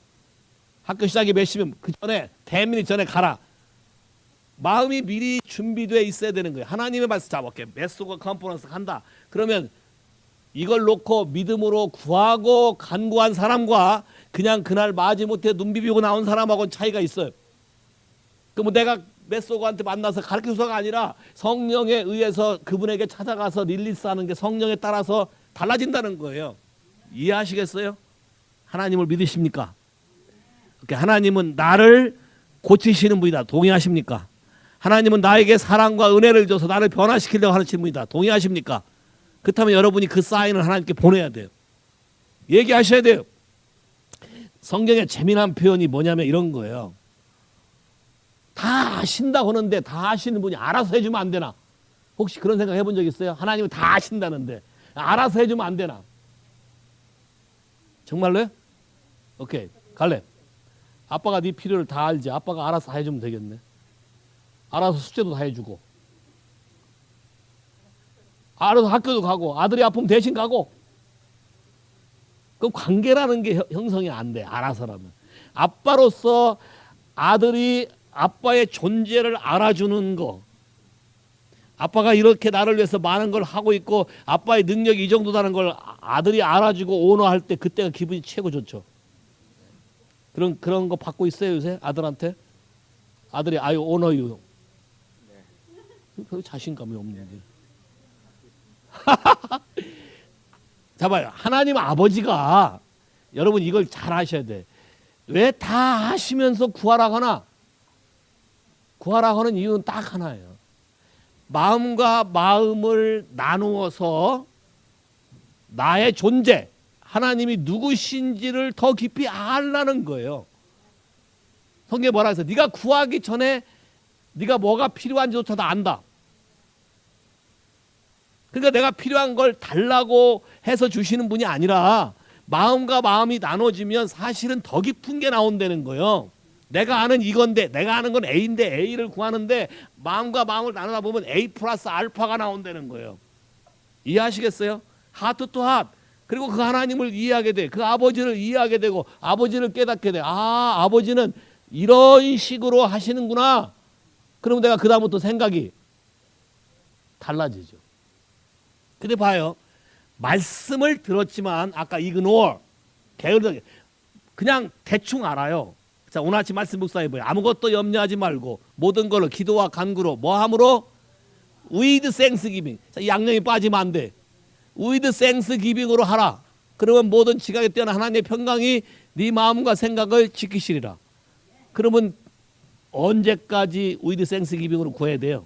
학교 시작이 몇 시면 그 전에 10미닛 전에 가라. 마음이 미리 준비되어 있어야 되는 거예요. 하나님의 말씀 잡을게. 메소가 컨퍼런스 간다. 그러면 이걸 놓고 믿음으로 구하고 간구한 사람과 그냥 그날 마지못해 눈 비비고 나온 사람하고는 차이가 있어요. 그럼 내가 메소가한테 만나서 가르쳐서가 아니라 성령에 의해서 그분에게 찾아가서 릴리스하는 게 성령에 따라서 달라진다는 거예요. 이해하시겠어요? 하나님을 믿으십니까? 하나님은 나를 고치시는 분이다. 동의하십니까? 하나님은 나에게 사랑과 은혜를 줘서 나를 변화시키려고 하시는 분이다. 동의하십니까? 그렇다면 여러분이 그 사인을 하나님께 보내야 돼요. 얘기하셔야 돼요. 성경의 재미난 표현이 뭐냐면 이런 거예요. 다 아신다고 하는데 다 아시는 분이 알아서 해주면 안 되나? 혹시 그런 생각 해본 적 있어요? 하나님은 다 아신다는데 알아서 해주면 안 되나? 정말로요? 오케이, 갈래. 아빠가 네 필요를 다 알지. 아빠가 알아서 다 해주면 되겠네. 알아서 숙제도 다 해주고, 알아서 학교도 가고, 아들이 아프면 대신 가고. 그럼 관계라는 게 형성이 안 돼. 알아서라면. 아빠로서 아들이 아빠의 존재를 알아주는 거. 아빠가 이렇게 나를 위해서 많은 걸 하고 있고 아빠의 능력이 이 정도다는 걸 아들이 알아주고 오너할 때 그때가 기분이 최고 좋죠. 그런 거 받고 있어요 요새 아들한테? 아들이 I honor you. 별 자신감이 없는데. 자 봐요. 하나님 아버지가 여러분 이걸 잘 아셔야 돼. 왜 다 하시면서 구하라고 하나? 구하라고 하는 이유는 딱 하나예요. 마음과 마음을 나누어서 나의 존재, 하나님이 누구신지를 더 깊이 알라는 거예요. 성경에 뭐라 해서 네가 구하기 전에 네가 뭐가 필요한지조차도 안다. 그러니까 내가 필요한 걸 달라고 해서 주시는 분이 아니라 마음과 마음이 나눠지면 사실은 더 깊은 게 나온다는 거예요. 내가 아는 이건데 내가 아는 건 A인데 A를 구하는데 마음과 마음을 나누다 보면 A 플러스 알파가 나온다는 거예요. 이해하시겠어요? 하트 투 하트. 그리고 그 하나님을 이해하게 돼. 그 아버지를 이해하게 되고 아버지를 깨닫게 돼. 아, 아버지는 이런 식으로 하시는구나. 그러면 내가 그 다음부터 생각이 달라지죠. 근데 봐요. 말씀을 들었지만 아까 ignore, 게으르게 그냥 대충 알아요. 자, 오늘 아침 말씀 묵상해 보요. 아무것도 염려하지 말고 모든 걸로 기도와 간구로 뭐함으로? with thanksgiving. 자, 이 양념이 빠지면 안 돼. with thanksgiving으로 하라. 그러면 모든 지각에 뛰어난 하나님의 평강이 네 마음과 생각을 지키시리라. 그러면 언제까지 with thanksgiving으로 구해야 돼요?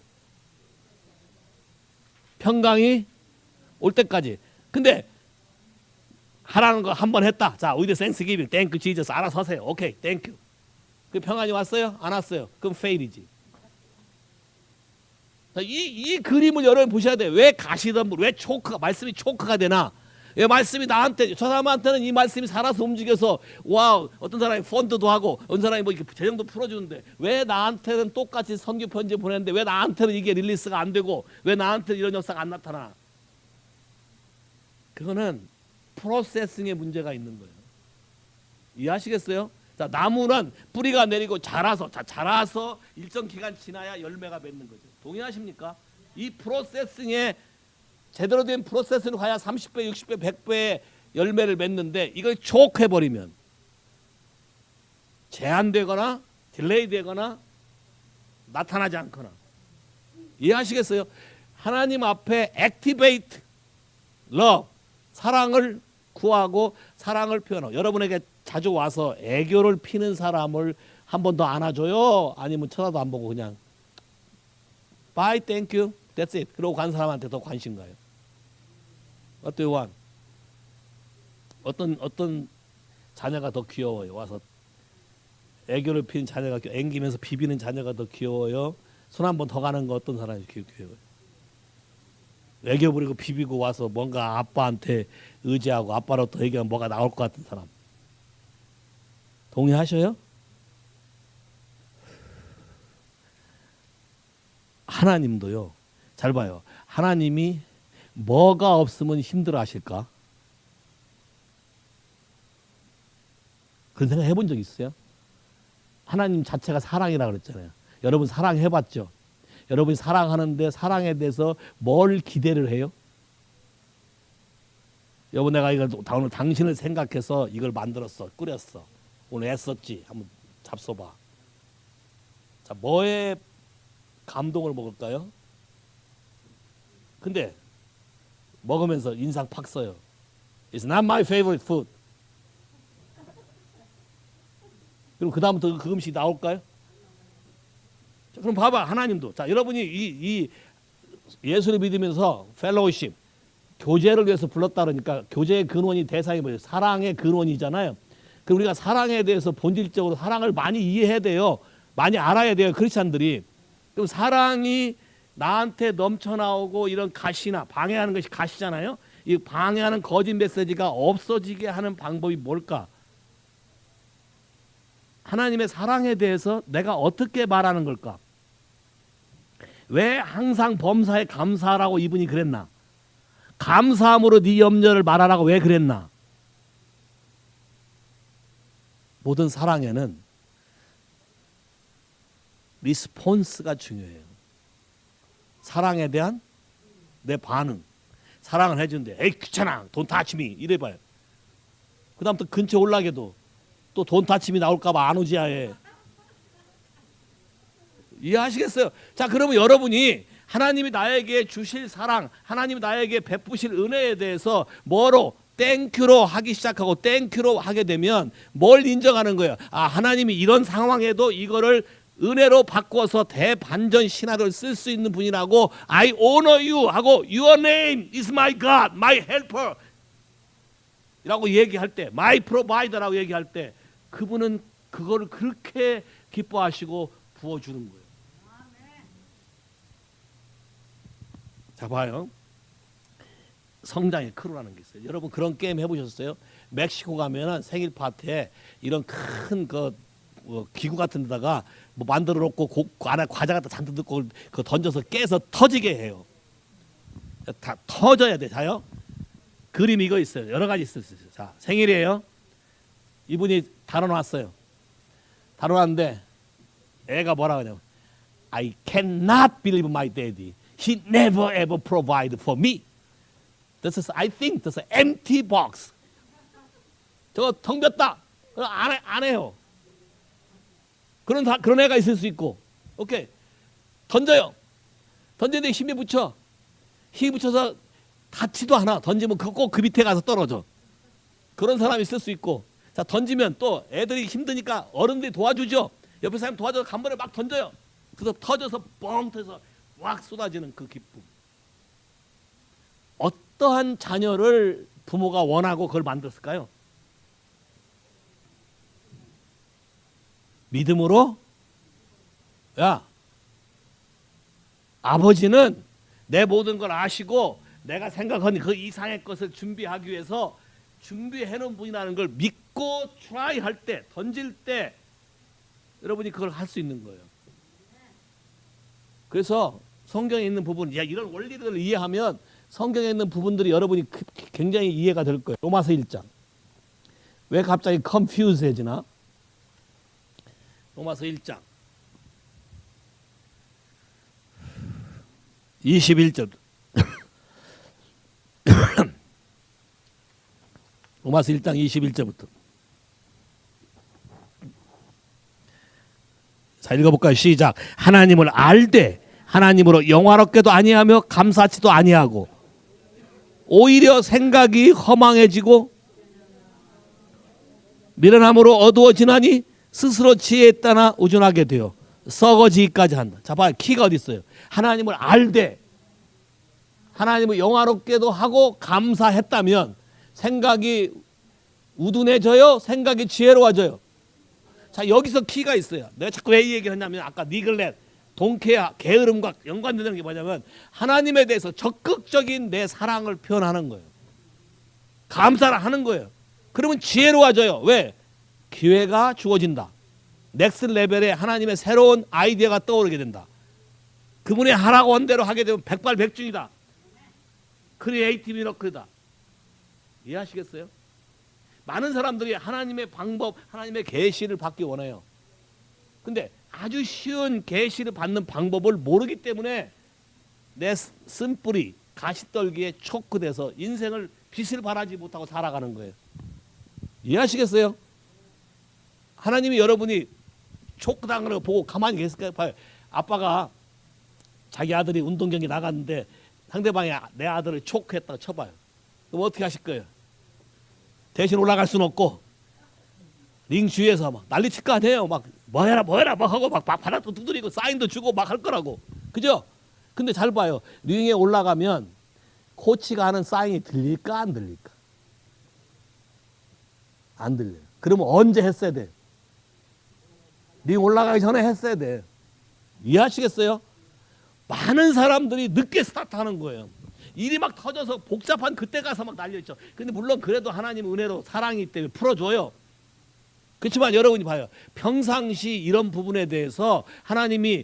평강이 올 때까지. 근데 하라는 거 한 번 했다. 자, with thanksgiving, thank you Jesus. 알아서 하세요. 오케이, thank you. 그 평안이 왔어요? 안 왔어요? 그럼 fail이지. 이 그림을 여러분 보셔야 돼요. 왜 가시덤불, 왜 초크가, 말씀이 초크가 되나? 왜 말씀이 나한테, 저 사람한테는 이 말씀이 살아서 움직여서, 와, 어떤 사람이 펀드도 하고, 어떤 사람이 뭐 이렇게 재정도 풀어주는데, 왜 나한테는 똑같이 선교 편지 보냈는데, 왜 나한테는 이게 릴리스가 안 되고, 왜 나한테는 이런 역사가 안 나타나? 그거는 프로세싱의 문제가 있는 거예요. 이해하시겠어요? 자, 나무는 뿌리가 내리고 자라서 일정 기간 지나야 열매가 맺는 거죠. 동의하십니까? 이 프로세싱에 제대로 된 프로세스는 가야 30배, 60배, 100배의 열매를 맺는데 이걸 초크해버리면 제한되거나 딜레이 되거나 나타나지 않거나. 이해하시겠어요? 하나님 앞에 액티베이트 러브, 사랑을 구하고 사랑을 표현하고. 여러분에게 자주 와서 애교를 피는 사람을 한 번 더 안아줘요? 아니면 쳐다도 안 보고 그냥 bye, thank you, that's it 그러고 간 사람한테 더 관심 가요? What do you want? 어떤 자녀가 더 귀여워요? 와서 애교를 피는 자녀가, 앵기면서 비비는 자녀가 더 귀여워요? 손 한 번 더 가는 거 어떤 사람이 귀여워요? 애교 부리고 비비고 와서 뭔가 아빠한테 의지하고 아빠로부터 얘기하면 뭐가 나올 것 같은 사람. 동의하셔요? 하나님도요. 잘 봐요. 하나님이 뭐가 없으면 힘들어 하실까? 그런 생각 해본 적 있어요? 하나님 자체가 사랑이라고 그랬잖아요. 여러분 사랑해봤죠? 여러분이 사랑하는데 사랑에 대해서 뭘 기대를 해요? 여보, 내가 이걸 오늘 당신을 생각해서 이걸 만들었어, 끓였어, 오늘 애썼지, 한번 잡숴봐. 자, 뭐에 감동을 먹을까요? 근데 먹으면서 인상 팍 써요. It's not my favorite food. 그럼 그 다음부터 그 음식이 나올까요? 자, 그럼 봐봐, 하나님도. 자, 여러분이 이 예수를 믿으면서 펠로우십, 교제를 위해서 불렀다 그러니까 교제의 근원이 대상이 뭐예요? 사랑의 근원이잖아요. 그럼 우리가 사랑에 대해서 본질적으로 사랑을 많이 이해해야 돼요. 많이 알아야 돼요, 크리스찬들이. 그럼 사랑이 나한테 넘쳐나오고 이런 가시나 방해하는 것이 가시잖아요. 이 방해하는 거짓 메시지가 없어지게 하는 방법이 뭘까? 하나님의 사랑에 대해서 내가 어떻게 말하는 걸까? 왜 항상 범사에 감사하라고 이분이 그랬나? 감사함으로 네 염려를 말하라고 왜 그랬나? 모든 사랑에는 리스폰스가 중요해요. 사랑에 대한 내 반응. 사랑을 해주는데 에이 귀찮아, 돈 타치미 이래봐요. 그 다음부터 근처 올라게도 또 돈 타치미 나올까봐 안 오지 아예. 이해하시겠어요? 자, 그러면 여러분이 하나님이 나에게 주실 사랑, 하나님이 나에게 베푸실 은혜에 대해서 뭐로? 땡큐로 하기 시작하고 땡큐로 하게 되면 뭘 인정하는 거예요? 아, 하나님이 이런 상황에도 이거를 은혜로 바꿔서 대반전 신화를 쓸 수 있는 분이라고. I honor you 하고 Your name is my God, my helper 라고 얘기할 때, my provider라고 얘기할 때 그분은 그거를 그렇게 기뻐하시고 부어주는 거예요. 자, 봐요. 성장의 크루라는 게 있어요. 여러분 그런 게임 해보셨어요? 멕시코 가면은 생일 파티에 이런 큰 기구 같은 데다가 뭐 만들어 놓고 안에 과자 갖다 잔뜩 넣고 그 던져서 깨서 터지게 해요. 다 터져야 돼. 자요. 그림 이거 있어요. 여러 가지 있어요. 자, 생일이에요. 이분이 다뤄놨어요. 다뤄놨는데 애가 뭐라 그러냐면 I cannot believe my daddy. He never ever provide for me. This is, I think, this is an empty box. 저거 텅 볐다. 안 해요. 그런 애가 있을 수 있고. 오케이. 던져요. 던지는데 힘이 붙여. 힘이 붙여서 닿지도 않아. 던지면 꼭 그 밑에 가서 떨어져. 그런 사람이 있을 수 있고. 자, 던지면 또 애들이 힘드니까 어른들이 도와주죠. 옆에 사람 도와줘서 간번에 막 던져요. 그래서 터져서 뻥 터져서 확 쏟아지는 그 기쁨. 어떠한 자녀를 부모가 원하고 그걸 만들었을까요? 믿음으로. 야, 아버지는 내 모든 걸 아시고 내가 생각하는 그 이상의 것을 준비하기 위해서 준비해 놓은 분이라는 걸 믿고 트라이 할 때, 던질 때 여러분이 그걸 할 수 있는 거예요. 그래서 성경에 있는 부분, 이런 원리들을 이해하면 성경에 있는 부분들이 여러분이 굉장히 이해가 될 거예요. 로마서 1장. 왜 갑자기 confuse해지나? 로마서 1장 21절. 로마서 1장 21절부터. 자, 읽어볼까요? 시작. 하나님을 알되 하나님으로 영화롭게도 아니하며 감사치도 아니하고 오히려 생각이 허망해지고 미련함으로 어두워지나니 스스로 지혜에 따라 우준하게 되어 썩어지기까지 한다. 자, 봐요. 키가 어디 있어요? 하나님을 알되 하나님을 영화롭게도 하고 감사했다면 생각이 우둔해져요? 생각이 지혜로워져요? 자, 여기서 키가 있어요. 내가 자꾸 왜 이 얘기를 했냐면 아까 니글렛, 동케아, 게으름과 연관되는 게 뭐냐면 하나님에 대해서 적극적인 내 사랑을 표현하는 거예요. 감사를 하는 거예요. 그러면 지혜로워져요. 왜? 기회가 주어진다. 넥스트 레벨에 하나님의 새로운 아이디어가 떠오르게 된다. 그분의 하라고 한 대로 하게 되면 백발백중이다. 크리에이티브 미러클이다. 이해하시겠어요? 많은 사람들이 하나님의 방법, 하나님의 계시를 받기 원해요. 근데 아주 쉬운 계시를 받는 방법을 모르기 때문에 내 쓴뿌리, 가시떨기에 초크돼서 인생을 빛을 발하지 못하고 살아가는 거예요. 이해하시겠어요? 하나님이 여러분이 초크당하는 거 보고 가만히 계실까요? 봐요. 아빠가 자기 아들이 운동 경기 나갔는데 상대방이 내 아들을 초크했다고 쳐봐요. 그럼 어떻게 하실 거예요? 대신 올라갈 수는 없고 링 주위에서 막 난리칠 거 아니에요. 막 뭐해라 막 하고 막 바닥도 두드리고 사인도 주고 막 할 거라고. 그죠? 근데 잘 봐요. 링에 올라가면 코치가 하는 사인이 들릴까 안 들릴까? 안 들려요. 그러면 언제 했어야 돼? 링 올라가기 전에 했어야 돼. 이해하시겠어요? 많은 사람들이 늦게 스타트하는 거예요. 일이 막 터져서 복잡한 그때 가서 막 난리였죠. 근데 물론 그래도 하나님 은혜로 사랑이기 때문에 풀어줘요. 그렇지만 여러분이 봐요. 평상시 이런 부분에 대해서 하나님이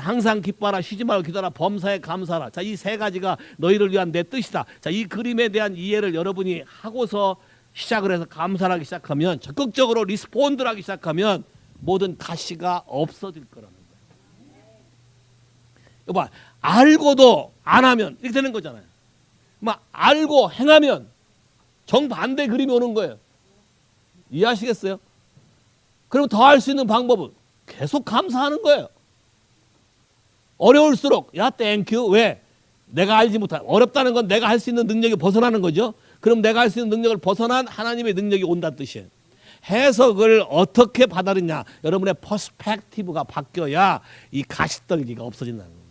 항상 기뻐하라, 쉬지 말고 기도하라, 범사에 감사하라. 자, 이 세 가지가 너희를 위한 내 뜻이다. 자, 이 그림에 대한 이해를 여러분이 하고서 시작을 해서 감사하기 시작하면, 적극적으로 리스폰드를 하기 시작하면 모든 가시가 없어질 거라는 거예요. 여봐, 알고도 안 하면 이렇게 되는 거잖아요. 막 알고 행하면 정반대 그림이 오는 거예요. 이해하시겠어요? 그럼 더 할 수 있는 방법은 계속 감사하는 거예요. 어려울수록 야 땡큐. 왜? 내가 알지 못한, 어렵다는 건 내가 할 수 있는 능력이 벗어나는 거죠. 그럼 내가 할 수 있는 능력을 벗어난 하나님의 능력이 온다는 뜻이에요. 해석을 어떻게 받아들이냐, 여러분의 퍼스펙티브가 바뀌어야 이 가시떨기가 없어진다는 거예요.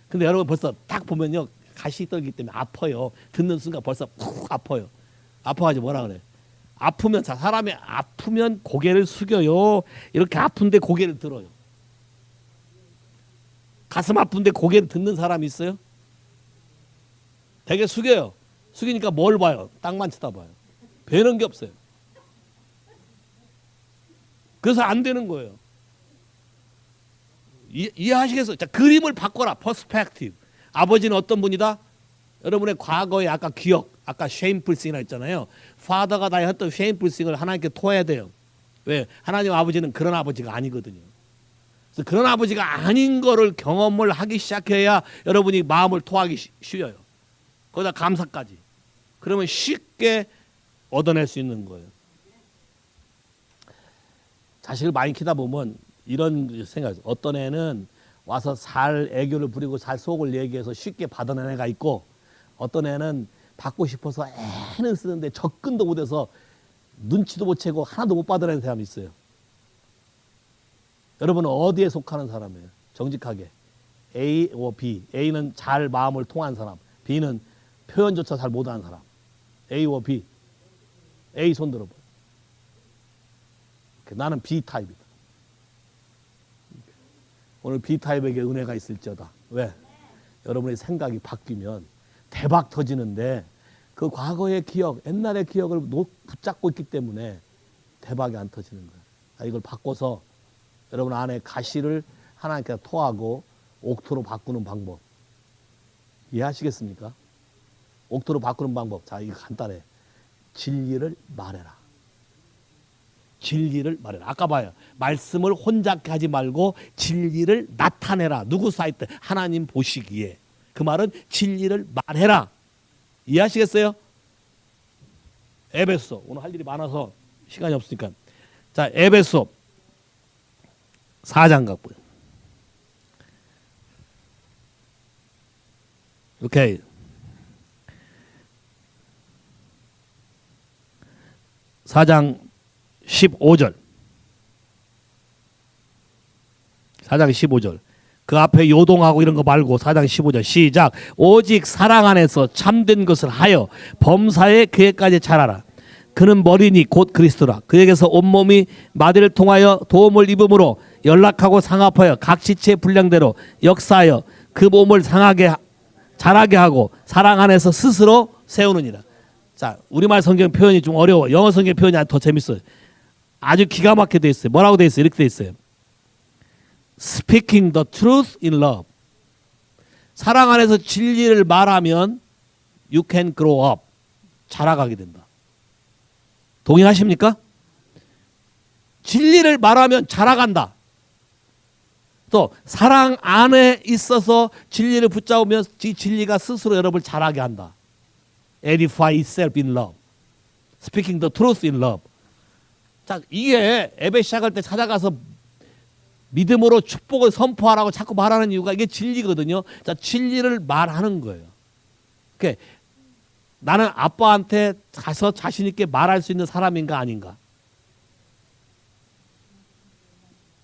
근데 여러분 벌써 딱 보면요, 가시떨기 때문에 아파요. 듣는 순간 벌써 푹 아파요. 아파가지고 뭐라 그래? 아프면, 자, 사람이 아프면 고개를 숙여요. 이렇게 아픈데 고개를 들어요. 가슴 아픈데 고개를 듣는 사람이 있어요? 되게 숙여요. 숙이니까 뭘 봐요? 땅만 쳐다봐요. 배는 게 없어요. 그래서 안 되는 거예요. 이해하시겠어요? 자, 그림을 바꿔라. 퍼스펙티브. 아버지는 어떤 분이다? 여러분의 과거의 아까 기억, 아까 쉐임풀 싱이라 했잖아요. 파더가 나의 했던 쉐임풀 싱을 하나님께 토해야 돼요. 왜? 하나님 아버지는 그런 아버지가 아니거든요. 그래서 그런 아버지가 아닌 거를 경험을 하기 시작해야 여러분이 마음을 토하기 쉬워요. 거기다 감사까지. 그러면 쉽게 얻어낼 수 있는 거예요. 자식을 많이 키다 보면 이런 생각이 있어요. 어떤 애는 와서 살 애교를 부리고 살 속을 얘기해서 쉽게 받아낸 애가 있고, 어떤 애는 받고 싶어서 애는 쓰는데 접근도 못해서 눈치도 못 채고 하나도 못 받아낸 사람이 있어요. 여러분은 어디에 속하는 사람이에요? 정직하게. A or B. A는 잘 마음을 통한 사람, B는 표현조차 잘 못하는 사람. A or B. A 손 들어봐요. 나는 B 타입이다. 오늘 B타입에게 은혜가 있을지어다. 왜? 여러분의 생각이 바뀌면 대박 터지는데 그 과거의 기억, 옛날의 기억을 붙잡고 있기 때문에 대박이 안 터지는 거예요. 이걸 바꿔서 여러분 안에 가시를 하나님께 토하고 옥토로 바꾸는 방법. 이해하시겠습니까? 옥토로 바꾸는 방법. 자, 이거 간단해. 진리를 말해라. 진리를 말해라. 아까 봐요. 말씀을 혼잡게 하지 말고 진리를 나타내라. 누구 사이트? 하나님 보시기에. 그 말은 진리를 말해라. 이해하시겠어요? 에베소. 오늘 할 일이 많아서 시간이 없으니까. 자, 에베소 4장 갖고요. 오케이. 4장 15절. 4장 15절. 그 앞에 요동하고 이런 거 말고 4장 15절 시작. 오직 사랑 안에서 참된 것을 하여 범사의 계획까지 잘하라. 그는 머리니 곧 그리스도라. 그에게서 온몸이 마디를 통하여 도움을 입음으로 연락하고 상합하여 각 지체의 분량대로 역사하여 그 몸을 자라게 하고 사랑 안에서 스스로 세우느니라. 자, 우리말 성경 표현이 좀 어려워. 영어 성경 표현이 더 재밌어요. 아주 기가 막히게 돼 있어요. 뭐라고 돼 있어요? 이렇게 돼 있어요. Speaking the truth in love. 사랑 안에서 진리를 말하면 you can grow up. 자라가게 된다. 동의하십니까? 진리를 말하면 자라간다. 또 사랑 안에 있어서 진리를 붙잡으면 이 진리가 스스로 여러분을 자라게 한다. Edify itself in love. Speaking the truth in love. 자, 이게 예배 시작할 때 찾아가서 믿음으로 축복을 선포하라고 자꾸 말하는 이유가 이게 진리거든요. 자, 진리를 말하는 거예요. 그러니까 나는 아빠한테 가서 자신 있게 말할 수 있는 사람인가 아닌가.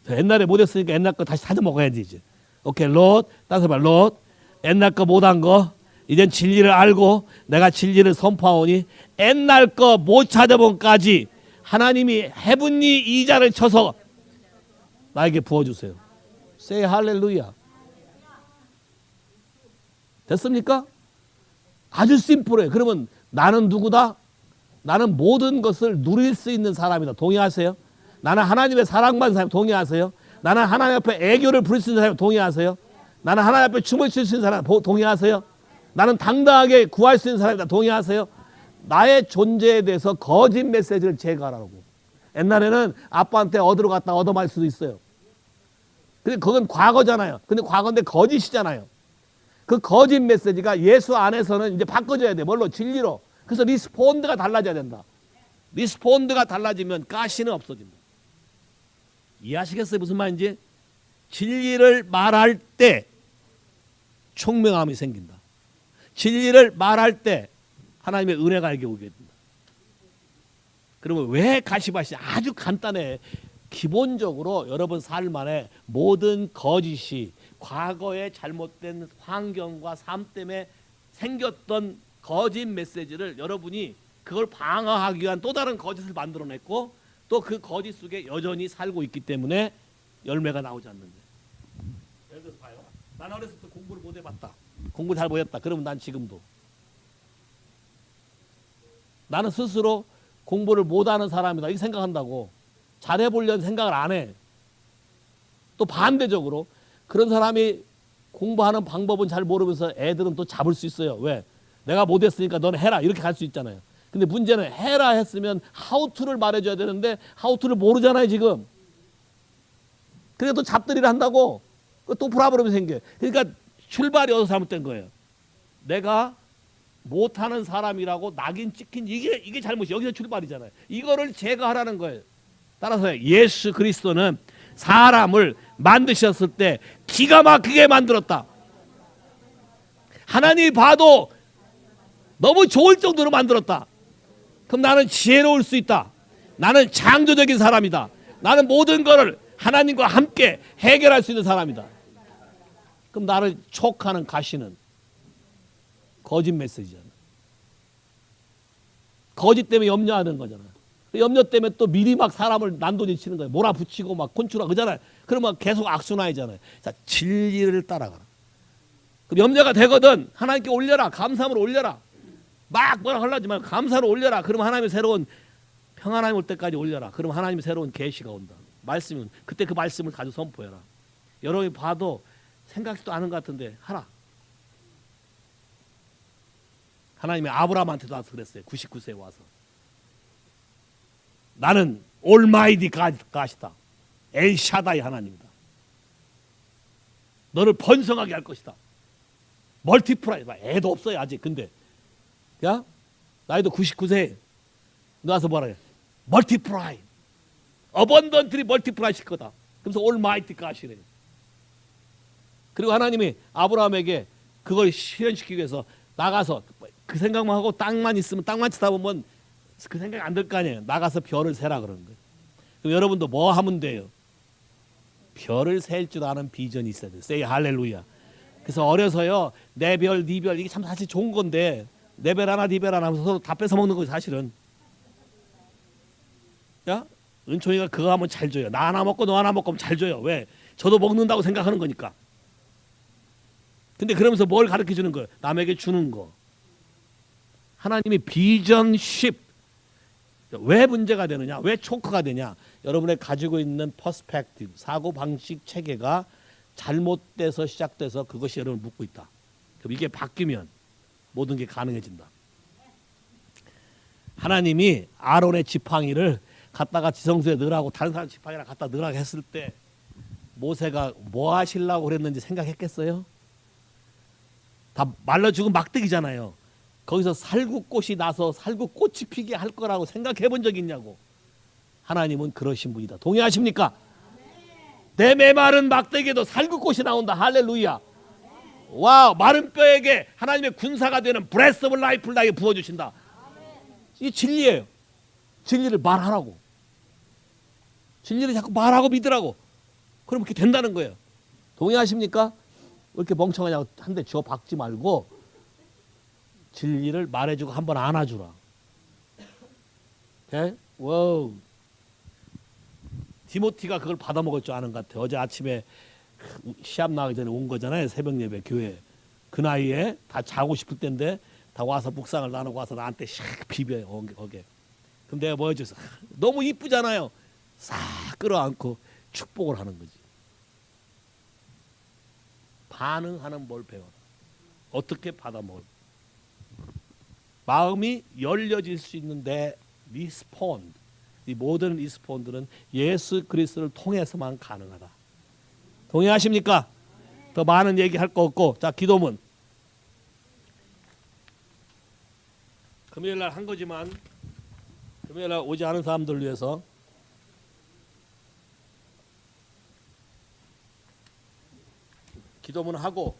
옛날에 못했으니까 옛날 거 다시 찾아 먹어야지 이제. 오케이, 롯, 따서 봐, 롯. 옛날 거 못한 거 이젠 진리를 알고 내가 진리를 선포하오니 옛날 거 못 찾아본까지 하나님이 헤븐리 이자를 쳐서 나에게 부어주세요. Say 할렐루야. 됐습니까? 아주 심플해요. 그러면 나는 누구다? 나는 모든 것을 누릴 수 있는 사람이다. 동의하세요? 나는 하나님의 사랑받는 사람. 동의하세요? 나는 하나님 앞에 애교를 부릴 수 있는 사람. 동의하세요? 나는 하나님 앞에 춤을 출 수 있는 사람. 동의하세요? 나는 당당하게 구할 수 있는 사람이다. 동의하세요? 나의 존재에 대해서 거짓 메시지를 제거하라고. 옛날에는 아빠한테 얻으러 갔다 얻어말 수도 있어요. 근데 그건 과거잖아요. 근데 과거인데 거짓이잖아요. 그 거짓 메시지가 예수 안에서는 이제 바꿔줘야 돼. 뭘로? 진리로. 그래서 리스폰드가 달라져야 된다. 리스폰드가 달라지면 가시는 없어진다. 이해하시겠어요? 무슨 말인지? 진리를 말할 때 총명함이 생긴다. 진리를 말할 때 하나님의 은혜가 에게 오게 된다. 그러면 왜 가시밭이? 아주 간단해. 기본적으로 여러분 삶 안에 모든 거짓이 과거의 잘못된 환경과 삶 때문에 생겼던 거짓 메시지를 여러분이 그걸 방어하기 위한 또 다른 거짓을 만들어냈고 또 그 거짓 속에 여전히 살고 있기 때문에 열매가 나오지 않는데. 예를 들어서 봐요. 난 어렸을 때 공부를 못 해봤다. 공부 잘 못했다. 그러면 난 지금도. 나는 스스로 공부를 못하는 사람이다. 이렇게 생각한다고. 잘해보려는 생각을 안 해. 또 반대적으로 그런 사람이 공부하는 방법은 잘 모르면서 애들은 또 잡을 수 있어요. 왜? 내가 못했으니까 너는 해라. 이렇게 갈 수 있잖아요. 근데 문제는 해라 했으면 how to를 말해줘야 되는데 how to를 모르잖아요 지금. 그래서 또 잡들이를 한다고 또 프라브럼이 생겨요. 그러니까 출발이 어디서 잘못된 거예요. 내가 못하는 사람이라고 낙인 찍힌 이게 잘못이 여기서 출발이잖아요. 이거를 제거하라는 거예요. 따라서 예수 그리스도는 사람을 만드셨을 때 기가 막히게 만들었다. 하나님이 봐도 너무 좋을 정도로 만들었다. 그럼 나는 지혜로울 수 있다. 나는 창조적인 사람이다. 나는 모든 것을 하나님과 함께 해결할 수 있는 사람이다. 그럼 나를 촉하는 가시는 거짓 메시지잖아. 거짓 때문에 염려하는 거잖아. 염려 때문에 또 미리 막 사람을 난도질치는 거예요. 몰아붙이고 막 곤충아 그잖아요. 그러면 계속 악순환이잖아요. 자, 진리를 따라가라. 그럼 염려가 되거든. 하나님께 올려라. 감사함으로 올려라. 막 뭐라 하려지 말고 감사로 올려라. 그럼 하나님의 새로운 평안함이 올 때까지 올려라. 그럼 하나님의 새로운 계시가 온다. 말씀은 그때 그 말씀을 가지고 선포해라. 여러분이 봐도 생각지도 않은 것 같은데 하라. 하나님이 아브라함한테도 와서 그랬어요. 99세에 와서. 나는 올마이디 가시다. 엘샤다이 하나님이다. 너를 번성하게 할 것이다. 멀티플라이. 애도 없어요 아직. 근데 야 나이도 99세. 너 와서 뭐라 해? 멀티플라이. 어번던트리 멀티플라이 실 거다. 그래서 올마이티 가시래. 그리고 하나님이 아브라함에게 그걸 실현시키기 위해서 나가서 그 생각만 하고 땅만 있으면 땅만 치다 보면 그 생각이 안 들 거 아니에요. 나가서 별을 세라 그러는 거예요. 그럼 여러분도 뭐 하면 돼요? 별을 셀 줄 아는 비전이 있어야 돼요. Say 할렐루야. 그래서 어려서요 내 별, 네 별 이게 참 사실 좋은 건데 내 별 하나, 네 별 하나 하면서 서로 다 뺏어 먹는 거예요 사실은. 야 은총이가 그거 하면 잘 줘요. 나 하나 먹고 너 하나 먹고 하면 잘 줘요. 왜? 저도 먹는다고 생각하는 거니까. 근데 그러면서 뭘 가르쳐 주는 거예요? 남에게 주는 거. 하나님이 비전십. 왜 문제가 되느냐? 왜 초크가 되냐? 여러분의 가지고 있는 퍼스펙티브, 사고방식 체계가 잘못돼서 시작돼서 그것이 여러분을 묶고 있다. 그럼 이게 바뀌면 모든 게 가능해진다. 하나님이 아론의 지팡이를 갖다가 지성소에 넣으라고 다른 사람 지팡이랑 갖다 넣으라고 했을 때 모세가 뭐 하시려고 그랬는지 생각했겠어요? 다 말라 죽은 막대기잖아요. 거기서 살구꽃이 나서 살구꽃이 피게 할 거라고 생각해 본 적 있냐고. 하나님은 그러신 분이다. 동의하십니까? 내 메마른 막대기에도 살구꽃이 나온다. 할렐루야. 와우. 마른 뼈에게 하나님의 군사가 되는 브레스 오브 라이프를 나에게 부어주신다. 이게 진리예요. 진리를 말하라고. 진리를 자꾸 말하고 믿으라고. 그럼 그렇게 된다는 거예요. 동의하십니까? 왜 이렇게 멍청하냐고 한 대 쥐어 박지 말고 진리를 말해주고 한번 안아주라. 오케이? 와우. 디모티가 그걸 받아먹을 줄 아는 것 같아. 어제 아침에 시합 나가기 전에 온 거잖아요. 새벽 예배 교회. 그 나이에 다 자고 싶을 때인데 다 와서 묵상을 나누고 와서 나한테 샥 비벼요. 거기에. 그럼 내가 뭐 해줬어? 너무 이쁘잖아요. 싹 끌어안고 축복을 하는 거지. 반응하는 뭘 배워라. 어떻게 받아먹을. 마음이 열려질 수 있는데 리스폰드. 이 모든 리스폰드는 예수 그리스도를 통해서만 가능하다. 동의하십니까? 더 많은 얘기할 거 없고. 자, 기도문. 금요일 날 한 거지만 금요일 날 오지 않은 사람들을 위해서 기도문 하고,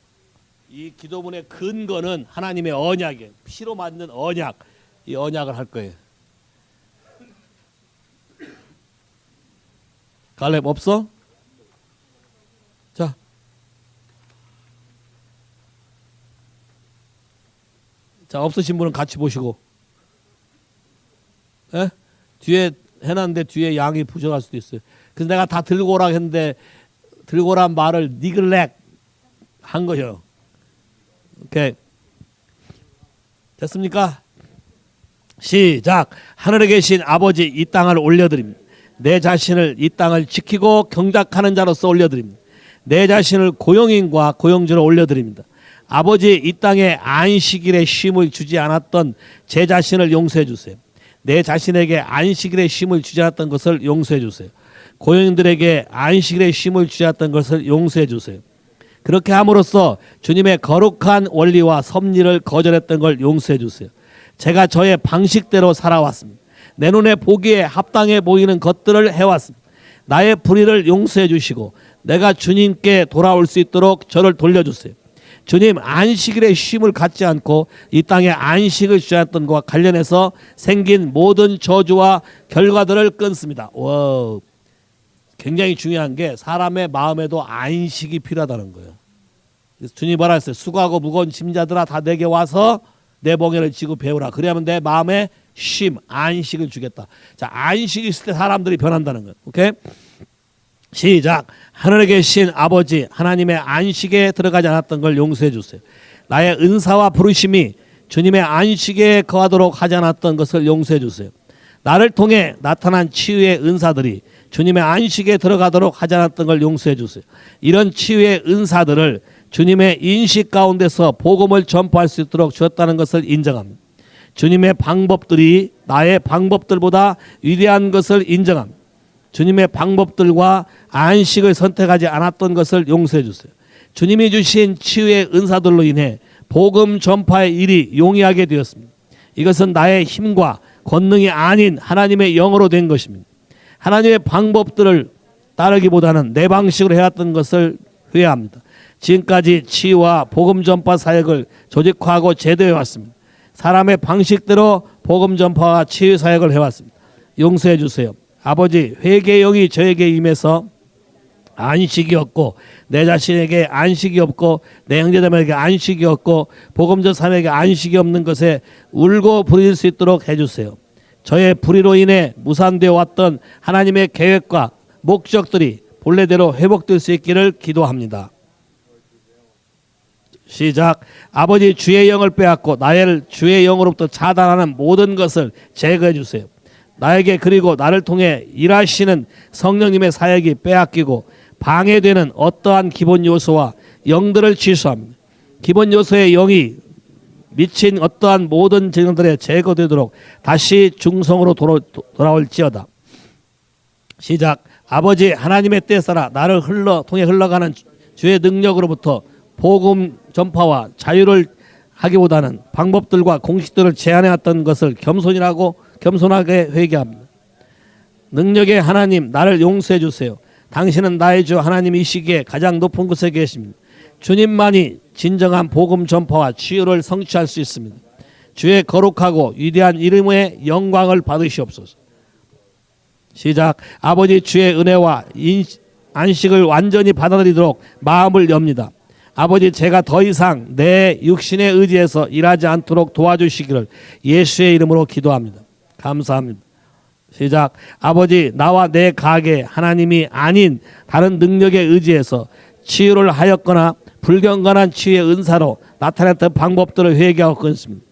이 기도문의 근거는 하나님의 언약이에요. 피로 만든 언약. 이 언약을 할 거예요. 갈렙 없어? 자, 자 없으신 분은 같이 보시고. 에? 뒤에 해놨는데 뒤에 양이 부족할 수도 있어요. 그래서 내가 다 들고 오라 했는데 들고 오란 말을 니글렉 한 거예요. 오케이. 됐습니까? 시작. 하늘에 계신 아버지, 이 땅을 올려드립니다. 내 자신을 이 땅을 지키고 경작하는 자로서 올려드립니다. 내 자신을 고용인과 고용주로 올려드립니다. 아버지, 이 땅에 안식일에 쉼을 주지 않았던 제 자신을 용서해 주세요. 내 자신에게 안식일에 쉼을 주지 않았던 것을 용서해 주세요. 고용인들에게 안식일에 쉼을 주지 않았던 것을 용서해 주세요. 그렇게 함으로써 주님의 거룩한 원리와 섭리를 거절했던 걸 용서해 주세요. 제가 저의 방식대로 살아왔습니다. 내 눈에 보기에 합당해 보이는 것들을 해왔습니다. 나의 불의를 용서해 주시고 내가 주님께 돌아올 수 있도록 저를 돌려주세요. 주님, 안식일에 쉼을 갖지 않고 이 땅에 안식을 주지 않았던 것과 관련해서 생긴 모든 저주와 결과들을 끊습니다. 와, 굉장히 중요한 게 사람의 마음에도 안식이 필요하다는 거예요. 그래서 주님이 뭐라 했어요? 수고하고 무거운 짐자들아 다 내게 와서 내 멍에를 지고 배우라. 그래야만 내 마음에 쉼, 안식을 주겠다. 자, 안식이 있을 때 사람들이 변한다는 것. 오케이? 시작. 하늘에 계신 아버지 하나님의 안식에 들어가지 않았던 걸 용서해 주세요. 나의 은사와 부르심이 주님의 안식에 거하도록 하지 않았던 것을 용서해 주세요. 나를 통해 나타난 치유의 은사들이 주님의 안식에 들어가도록 하지 않았던 걸 용서해 주세요. 이런 치유의 은사들을 주님의 인식 가운데서 복음을 전파할 수 있도록 주었다는 것을 인정합니다. 주님의 방법들이 나의 방법들보다 위대한 것을 인정합니다. 주님의 방법들과 안식을 선택하지 않았던 것을 용서해 주세요. 주님이 주신 치유의 은사들로 인해 복음 전파의 일이 용이하게 되었습니다. 이것은 나의 힘과 권능이 아닌 하나님의 영으로 된 것입니다. 하나님의 방법들을 따르기보다는 내 방식으로 해왔던 것을 후회합니다. 지금까지 치유와 복음 전파 사역을 조직화하고 제도해 왔습니다. 사람의 방식대로 복음 전파와 치유 사역을 해왔습니다. 용서해 주세요. 아버지, 회개의 영이 저에게 임해서 안식이 없고 내 자신에게 안식이 없고 내 형제자매에게 안식이 없고 복음전 사람에게 안식이 없는 것에 울고 부릴 수 있도록 해주세요. 저의 불의로 인해 무산되어 왔던 하나님의 계획과 목적들이 본래대로 회복될 수 있기를 기도합니다. 시작. 아버지, 주의 영을 빼앗고 나를 주의 영으로부터 차단하는 모든 것을 제거해 주세요. 나에게 그리고 나를 통해 일하시는 성령님의 사역이 빼앗기고 방해되는 어떠한 기본 요소와 영들을 취소합니다. 기본 요소의 영이 미친 어떠한 모든 증상들에 제거되도록 다시 중성으로 돌아올지어다. 시작. 아버지, 하나님의 때에 따라 나를 통해 흘러가는 주의 능력으로부터 복음 전파와 자유를 하기보다는 방법들과 공식들을 제한해왔던 것을 겸손하게 회개합니다. 능력의 하나님, 나를 용서해 주세요. 당신은 나의 주 하나님이시기에 가장 높은 곳에 계십니다. 주님만이 진정한 복음 전파와 치유를 성취할 수 있습니다. 주의 거룩하고 위대한 이름의 영광을 받으시옵소서. 시작. 아버지, 주의 은혜와 안식을 완전히 받아들이도록 마음을 엽니다. 아버지, 제가 더 이상 내 육신에 의지해서 일하지 않도록 도와주시기를 예수의 이름으로 기도합니다. 감사합니다. 시작. 아버지, 나와 내 가게 하나님이 아닌 다른 능력에 의지해서 치유를 하였거나 불경건한 치유의 은사로 나타냈던 방법들을 회개하고 끊습니다.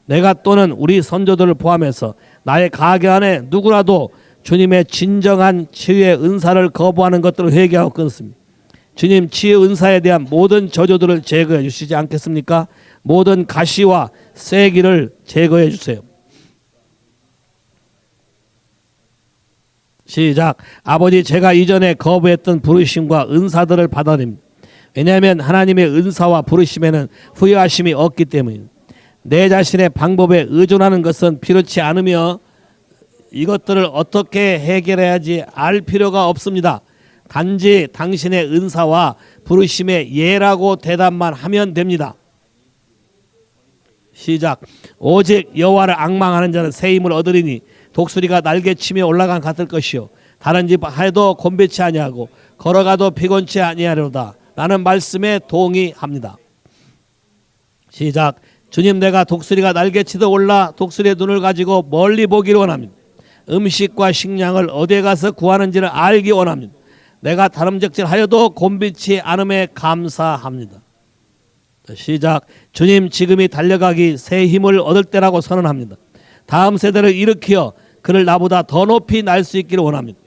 내가 또는 우리 선조들을 포함해서 나의 가게 안에 누구라도 주님의 진정한 치유의 은사를 거부하는 것들을 회개하고 끊습니다. 주님, 치유 은사에 대한 모든 저주들을 제거해 주시지 않겠습니까? 모든 가시와 쐐기를 제거해 주세요. 시작. 아버지, 제가 이전에 거부했던 부르심과 은사들을 받아들입니다. 왜냐하면 하나님의 은사와 부르심에는 후회하심이 없기 때문입니다. 내 자신의 방법에 의존하는 것은 필요치 않으며 이것들을 어떻게 해결해야지 알 필요가 없습니다. 단지 당신의 은사와 부르심의 예라고 대답만 하면 됩니다. 시작. 오직 여호와를 앙망하는 자는 새 힘을 얻으리니 독수리가 날개치며 올라간 같을 것이요 다른 집 해도 곤배치 아니하고 걸어가도 피곤치 아니하리로다. 라는 말씀에 동의합니다. 시작. 주님, 내가 독수리가 날개치듯 올라 독수리의 눈을 가지고 멀리 보기를 원합니다. 음식과 식량을 어디에 가서 구하는지를 알기 원합니다. 내가 다름질하여도 곤비치 않음에 감사합니다. 시작. 주님, 지금이 달려가기 새 힘을 얻을 때라고 선언합니다. 다음 세대를 일으켜 그를 나보다 더 높이 날 수 있기를 원합니다.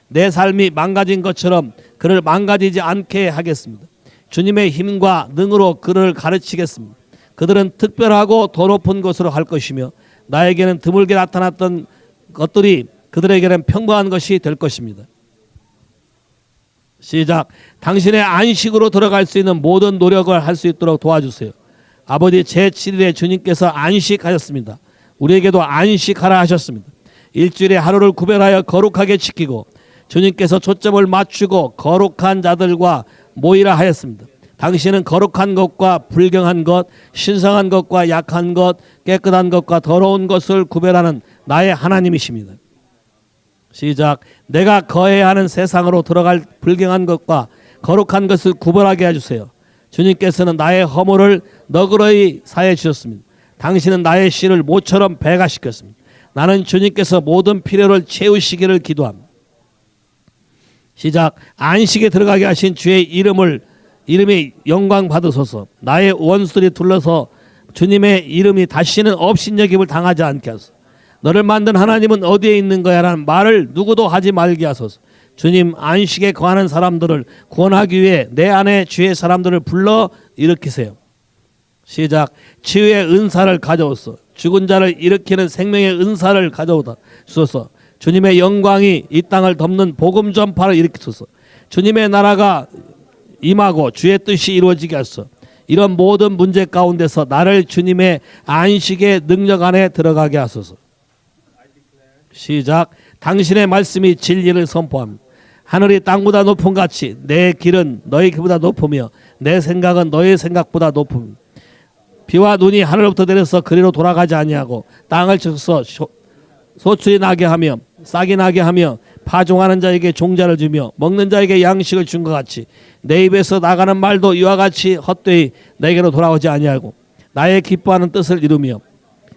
내 삶이 망가진 것처럼 그를 망가지지 않게 하겠습니다. 주님의 힘과 능으로 그를 가르치겠습니다. 그들은 특별하고 더 높은 것으로 할 것이며 나에게는 드물게 나타났던 것들이 그들에게는 평범한 것이 될 것입니다. 시작. 당신의 안식으로 들어갈 수 있는 모든 노력을 할 수 있도록 도와주세요. 아버지, 제7일에 주님께서 안식하셨습니다. 우리에게도 안식하라 하셨습니다. 일주일에 하루를 구별하여 거룩하게 지키고 주님께서 초점을 맞추고 거룩한 자들과 모이라 하였습니다. 당신은 거룩한 것과 불경한 것, 신성한 것과 약한 것, 깨끗한 것과 더러운 것을 구별하는 나의 하나님이십니다. 시작. 내가 거해야 하는 세상으로 들어갈 불경한 것과 거룩한 것을 구별하게 해주세요. 주님께서는 나의 허물을 너그러이 사해 주셨습니다. 당신은 나의 씨를 모처럼 배가시켰습니다. 나는 주님께서 모든 필요를 채우시기를 기도합니다. 시작. 안식에 들어가게 하신 주의 이름이 영광 받으소서. 나의 원수들이 둘러서 주님의 이름이 다시는 업신여김을 당하지 않게 하소서. 너를 만든 하나님은 어디에 있는 거야? 라는 말을 누구도 하지 말게 하소서. 주님, 안식에 거하는 사람들을 구원하기 위해 내 안에 주의 사람들을 불러 일으키세요. 시작. 치유의 은사를 가져오소서. 죽은 자를 일으키는 생명의 은사를 가져오다 주소서. 주님의 영광이 이 땅을 덮는 복음 전파를 일으키소서. 주님의 나라가 임하고 주의 뜻이 이루어지게 하소서. 이런 모든 문제 가운데서 나를 주님의 안식의 능력 안에 들어가게 하소서. 시작. 당신의 말씀이 진리를 선포합니다. 하늘이 땅보다 높은 같이 내 길은 너희 길보다 높으며 내 생각은 너희 생각보다 높음니다. 비와 눈이 하늘로부터 내려서 그리로 돌아가지 아니하고 땅을 쳐서 소출이 나게 하며 싹이 나게 하며 파종하는 자에게 종자를 주며 먹는 자에게 양식을 준 것 같이 내 입에서 나가는 말도 이와 같이 헛되이 내게로 돌아오지 아니하고 나의 기뻐하는 뜻을 이루며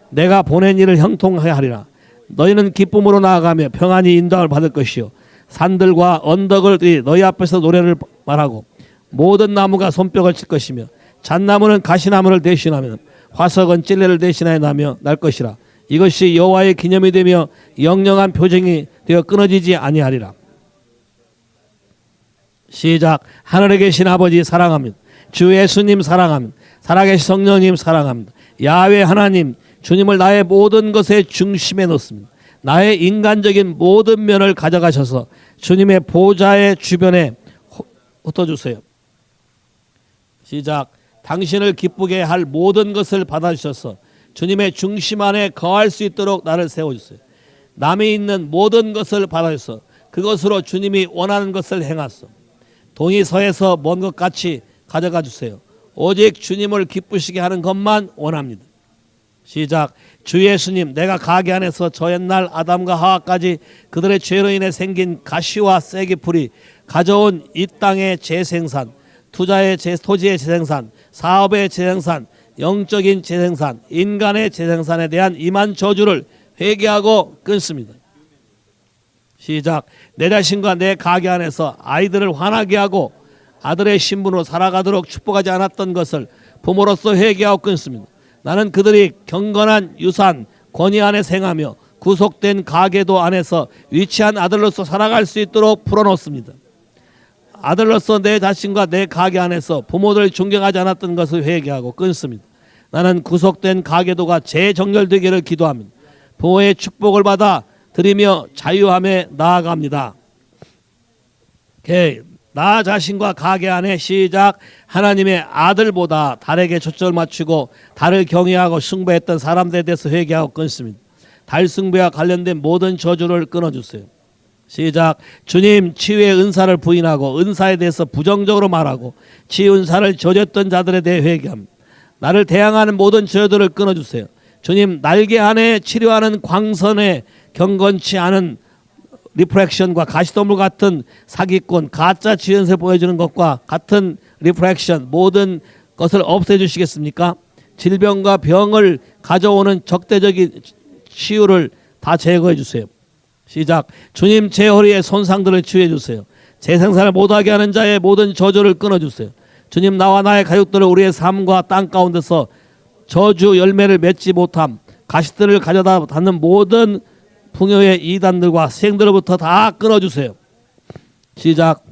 내가 보낸 일을 형통하게 하리라. 너희는 기쁨으로 나아가며 평안히 인도함을 받을 것이요 산들과 언덕들이 너희 앞에서 노래를 말하고 모든 나무가 손뼉을 칠 것이며 잣나무는 가시나무를 대신하며 화석은 찔레를 대신하여 나며 날 것이라. 이것이 여호와의 기념이 되며 영영한 표징이 되어 끊어지지 아니하리라. 시작. 하늘에 계신 아버지 사랑합니다. 주 예수님 사랑합니다. 살아계신 성령님 사랑합니다. 야훼 하나님, 주님을 나의 모든 것의 중심에 놓습니다. 나의 인간적인 모든 면을 가져가셔서 주님의 보좌의 주변에 흩어주세요. 시작. 당신을 기쁘게 할 모든 것을 받아주셔서 주님의 중심 안에 거할 수 있도록 나를 세워주세요. 남이 있는 모든 것을 받아주셔서 그것으로 주님이 원하는 것을 행하소. 동이 서에서 먼 것 같이 가져가 주세요. 오직 주님을 기쁘시게 하는 것만 원합니다. 시작. 주 예수님, 내가 가게 안에서 저 옛날 아담과 하와까지 그들의 죄로 인해 생긴 가시와 쐐기풀이 가져온 이 땅의 재생산, 토지의 재생산, 사업의 재생산, 영적인 재생산, 인간의 재생산에 대한 임한 저주를 회개하고 끊습니다. 시작. 내 자신과 내 가게 안에서 아이들을 화나게 하고 아들의 신분으로 살아가도록 축복하지 않았던 것을 부모로서 회개하고 끊습니다. 나는 그들이 경건한 유산, 권위 안에 생하며 구속된 가계도 안에서 위치한 아들로서 살아갈 수 있도록 풀어놓습니다. 아들로서 내 자신과 내 가게 안에서 부모들을 존경하지 않았던 것을 회개하고 끊습니다. 나는 구속된 가계도가 재정렬되기를 기도합니다. 부모의 축복을 받아 드리며 자유함에 나아갑니다. 나 자신과 가게 안에 시작. 하나님의 아들보다 달에게 초점을 맞추고 달을 경외하고 숭배했던 사람들에 대해서 회개하고 끊습니다. 달 숭배와 관련된 모든 저주를 끊어주세요. 시작. 주님, 치유의 은사를 부인하고 은사에 대해서 부정적으로 말하고 치유 은사를 저졌던 자들에 대해 회개합니다. 나를 대항하는 모든 저주를 끊어주세요. 주님, 날개 안에 치료하는 광선에 경건치 않은 리프렉션과 가시덤불 같은 사기꾼, 가짜 지연세 보여주는 것과 같은 리프렉션, 모든 것을 없애주시겠습니까? 질병과 병을 가져오는 적대적인 치유를 다 제거해 주세요. 시작. 주님, 제 허리의 손상들을 치유해 주세요. 재생산을 못하게 하는 자의 모든 저주를 끊어주세요. 주님, 나와 나의 가족들을 우리의 삶과 땅 가운데서 저주 열매를 맺지 못함, 가시들을 가져다 닿는 모든 풍요의 이단들과 생들로부터 다 끊어주세요. 시작.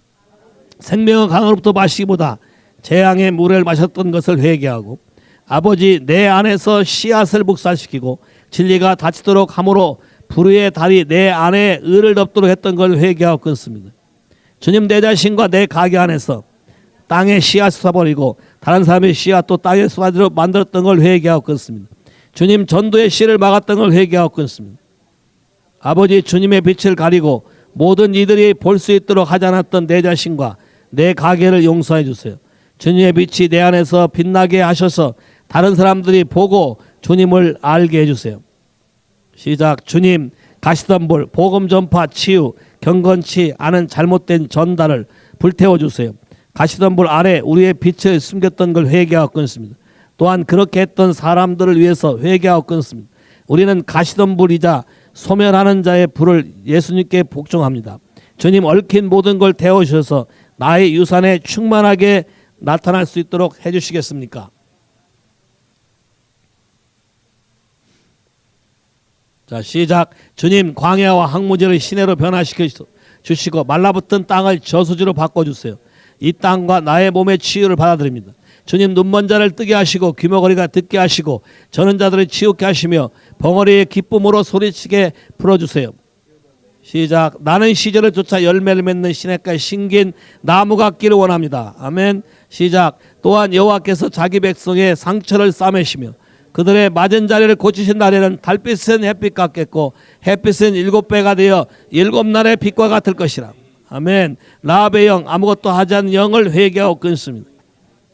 생명의 강으로부터 마시기보다 재앙의 물을 마셨던 것을 회개하고 아버지, 내 안에서 씨앗을 묵살시키고 진리가 닫히도록 함으로 불의의 달이 내 안에 의를 덮도록 했던 걸 회개하고 끊습니다. 주님, 내 자신과 내 가게 안에서 땅에 씨앗을 쏴버리고 다른 사람의 씨앗도 땅에 쏴지로 만들었던 걸 회개하고 끊습니다. 주님, 전도의 씨를 막았던 걸 회개하고 끊습니다. 아버지, 주님의 빛을 가리고 모든 이들이 볼 수 있도록 하지 않았던 내 자신과 내 가게를 용서해 주세요. 주님의 빛이 내 안에서 빛나게 하셔서 다른 사람들이 보고 주님을 알게 해주세요. 시작. 주님, 가시덤불, 복음 전파, 치유, 경건치 않은 잘못된 전달을 불태워 주세요. 가시덤불 아래 우리의 빛을 숨겼던 걸 회개하고 끊습니다. 또한 그렇게 했던 사람들을 위해서 회개하고 끊습니다. 우리는 가시덤불이자 소멸하는 자의 불을 예수님께 복종합니다. 주님 얽힌 모든 걸 태우셔서 나의 유산에 충만하게 나타날 수 있도록 해주시겠습니까? 자, 시작. 주님 광야와 항무지를 시내로 변화시켜 주시고 말라붙은 땅을 저수지로 바꿔주세요. 이 땅과 나의 몸의 치유를 받아들입니다. 주님 눈먼 자를 뜨게 하시고 귀머거리가 듣게 하시고 저는 자들을 치우게 하시며 벙어리의 기쁨으로 소리치게 풀어주세요. 시작. 나는 시절을 쫓아 열매를 맺는 시냇가에 심긴 나무 같기를 원합니다. 아멘. 시작. 또한 여호와께서 자기 백성의 상처를 싸매시며 그들의 맞은 자리를 고치신 날에는 달빛은 햇빛 같겠고 햇빛은 7배가 되어 7날의 빛과 같을 것이라. 아멘. 라합의 영, 아무것도 하지 않는 영을 회개하고 끊습니다.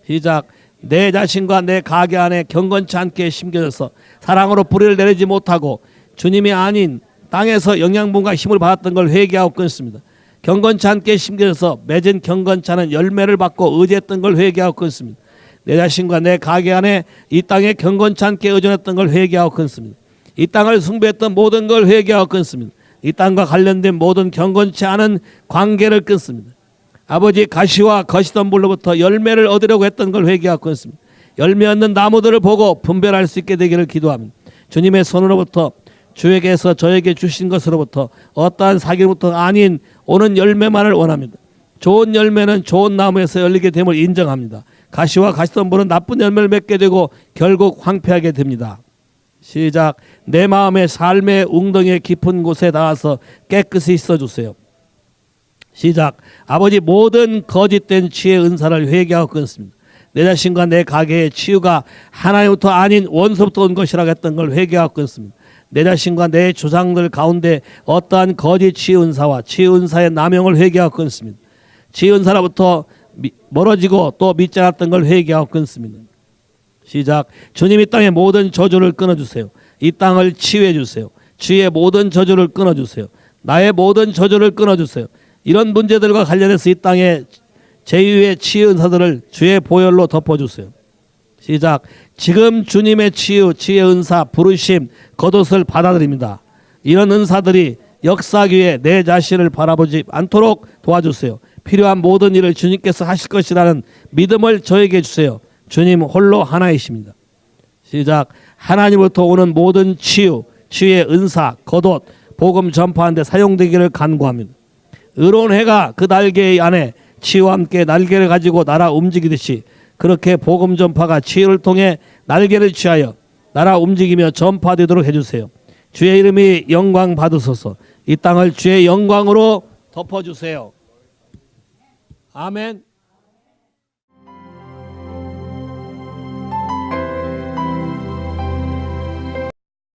시작. 내 자신과 내 가게 안에 경건치 않게 심겨져서 사랑으로 뿌리를 내리지 못하고 주님이 아닌 땅에서 영양분과 힘을 받았던 걸 회개하고 끊습니다. 경건치 않게 심겨져서 맺은 경건치 않은 열매를 받고 의지했던 걸 회개하고 끊습니다. 내 자신과 내 가게 안에 이 땅에 경건치 않게 의존했던 걸 회개하고 끊습니다. 이 땅을 숭배했던 모든 걸 회개하고 끊습니다. 이 땅과 관련된 모든 경건치 않은 관계를 끊습니다. 아버지 가시와 거시던 물로부터 열매를 얻으려고 했던 걸 회개하고 끊습니다. 열매 얻는 나무들을 보고 분별할 수 있게 되기를 기도합니다. 주님의 손으로부터 주에게서 저에게 주신 것으로부터 어떠한 사기로부터 아닌 오는 열매만을 원합니다. 좋은 열매는 좋은 나무에서 열리게 됨을 인정합니다. 가시와 가시덤불은 나쁜 열매를 맺게 되고 결국 황폐하게 됩니다. 시작. 내 마음의 삶의 웅덩이의 깊은 곳에 닿아서 깨끗이 씻어주세요. 시작. 아버지 모든 거짓된 치의 은사를 회개하고 끊습니다. 내 자신과 내 가게의 치유가 하나님부터 아닌 원수부터 온 것이라고 했던 걸 회개하고 끊습니다. 내 자신과 내 조상들 가운데 어떠한 거짓 치유 은사와 치유 은사의 남용을 회개하고 끊습니다. 치유 은사로부터 멀어지고 또 믿지 않았던 걸 회개하고 끊습니다. 시작. 주님 이 땅의 모든 저주를 끊어주세요. 이 땅을 치유해 주세요. 주의 모든 저주를 끊어주세요. 나의 모든 저주를 끊어주세요. 이런 문제들과 관련해서 이 땅의 제유의 치유 은사들을 주의 보혈로 덮어주세요. 시작. 지금 주님의 치유, 치유의 은사, 부르심, 겉옷을 받아들입니다. 이런 은사들이 역사하기 위해 내 자신을 바라보지 않도록 도와주세요. 필요한 모든 일을 주님께서 하실 것이라는 믿음을 저에게 주세요. 주님 홀로 하나이십니다. 시작. 하나님으로부터 오는 모든 치유, 치유의 은사, 겉옷, 복음 전파하는 데 사용되기를 간구합니다. 의로운 해가 그 날개 안에 치유와 함께 날개를 가지고 날아 움직이듯이 그렇게 복음 전파가 치유를 통해 날개를 취하여 날아 움직이며 전파되도록 해주세요. 주의 이름이 영광 받으소서. 이 땅을 주의 영광으로 덮어주세요. 아멘.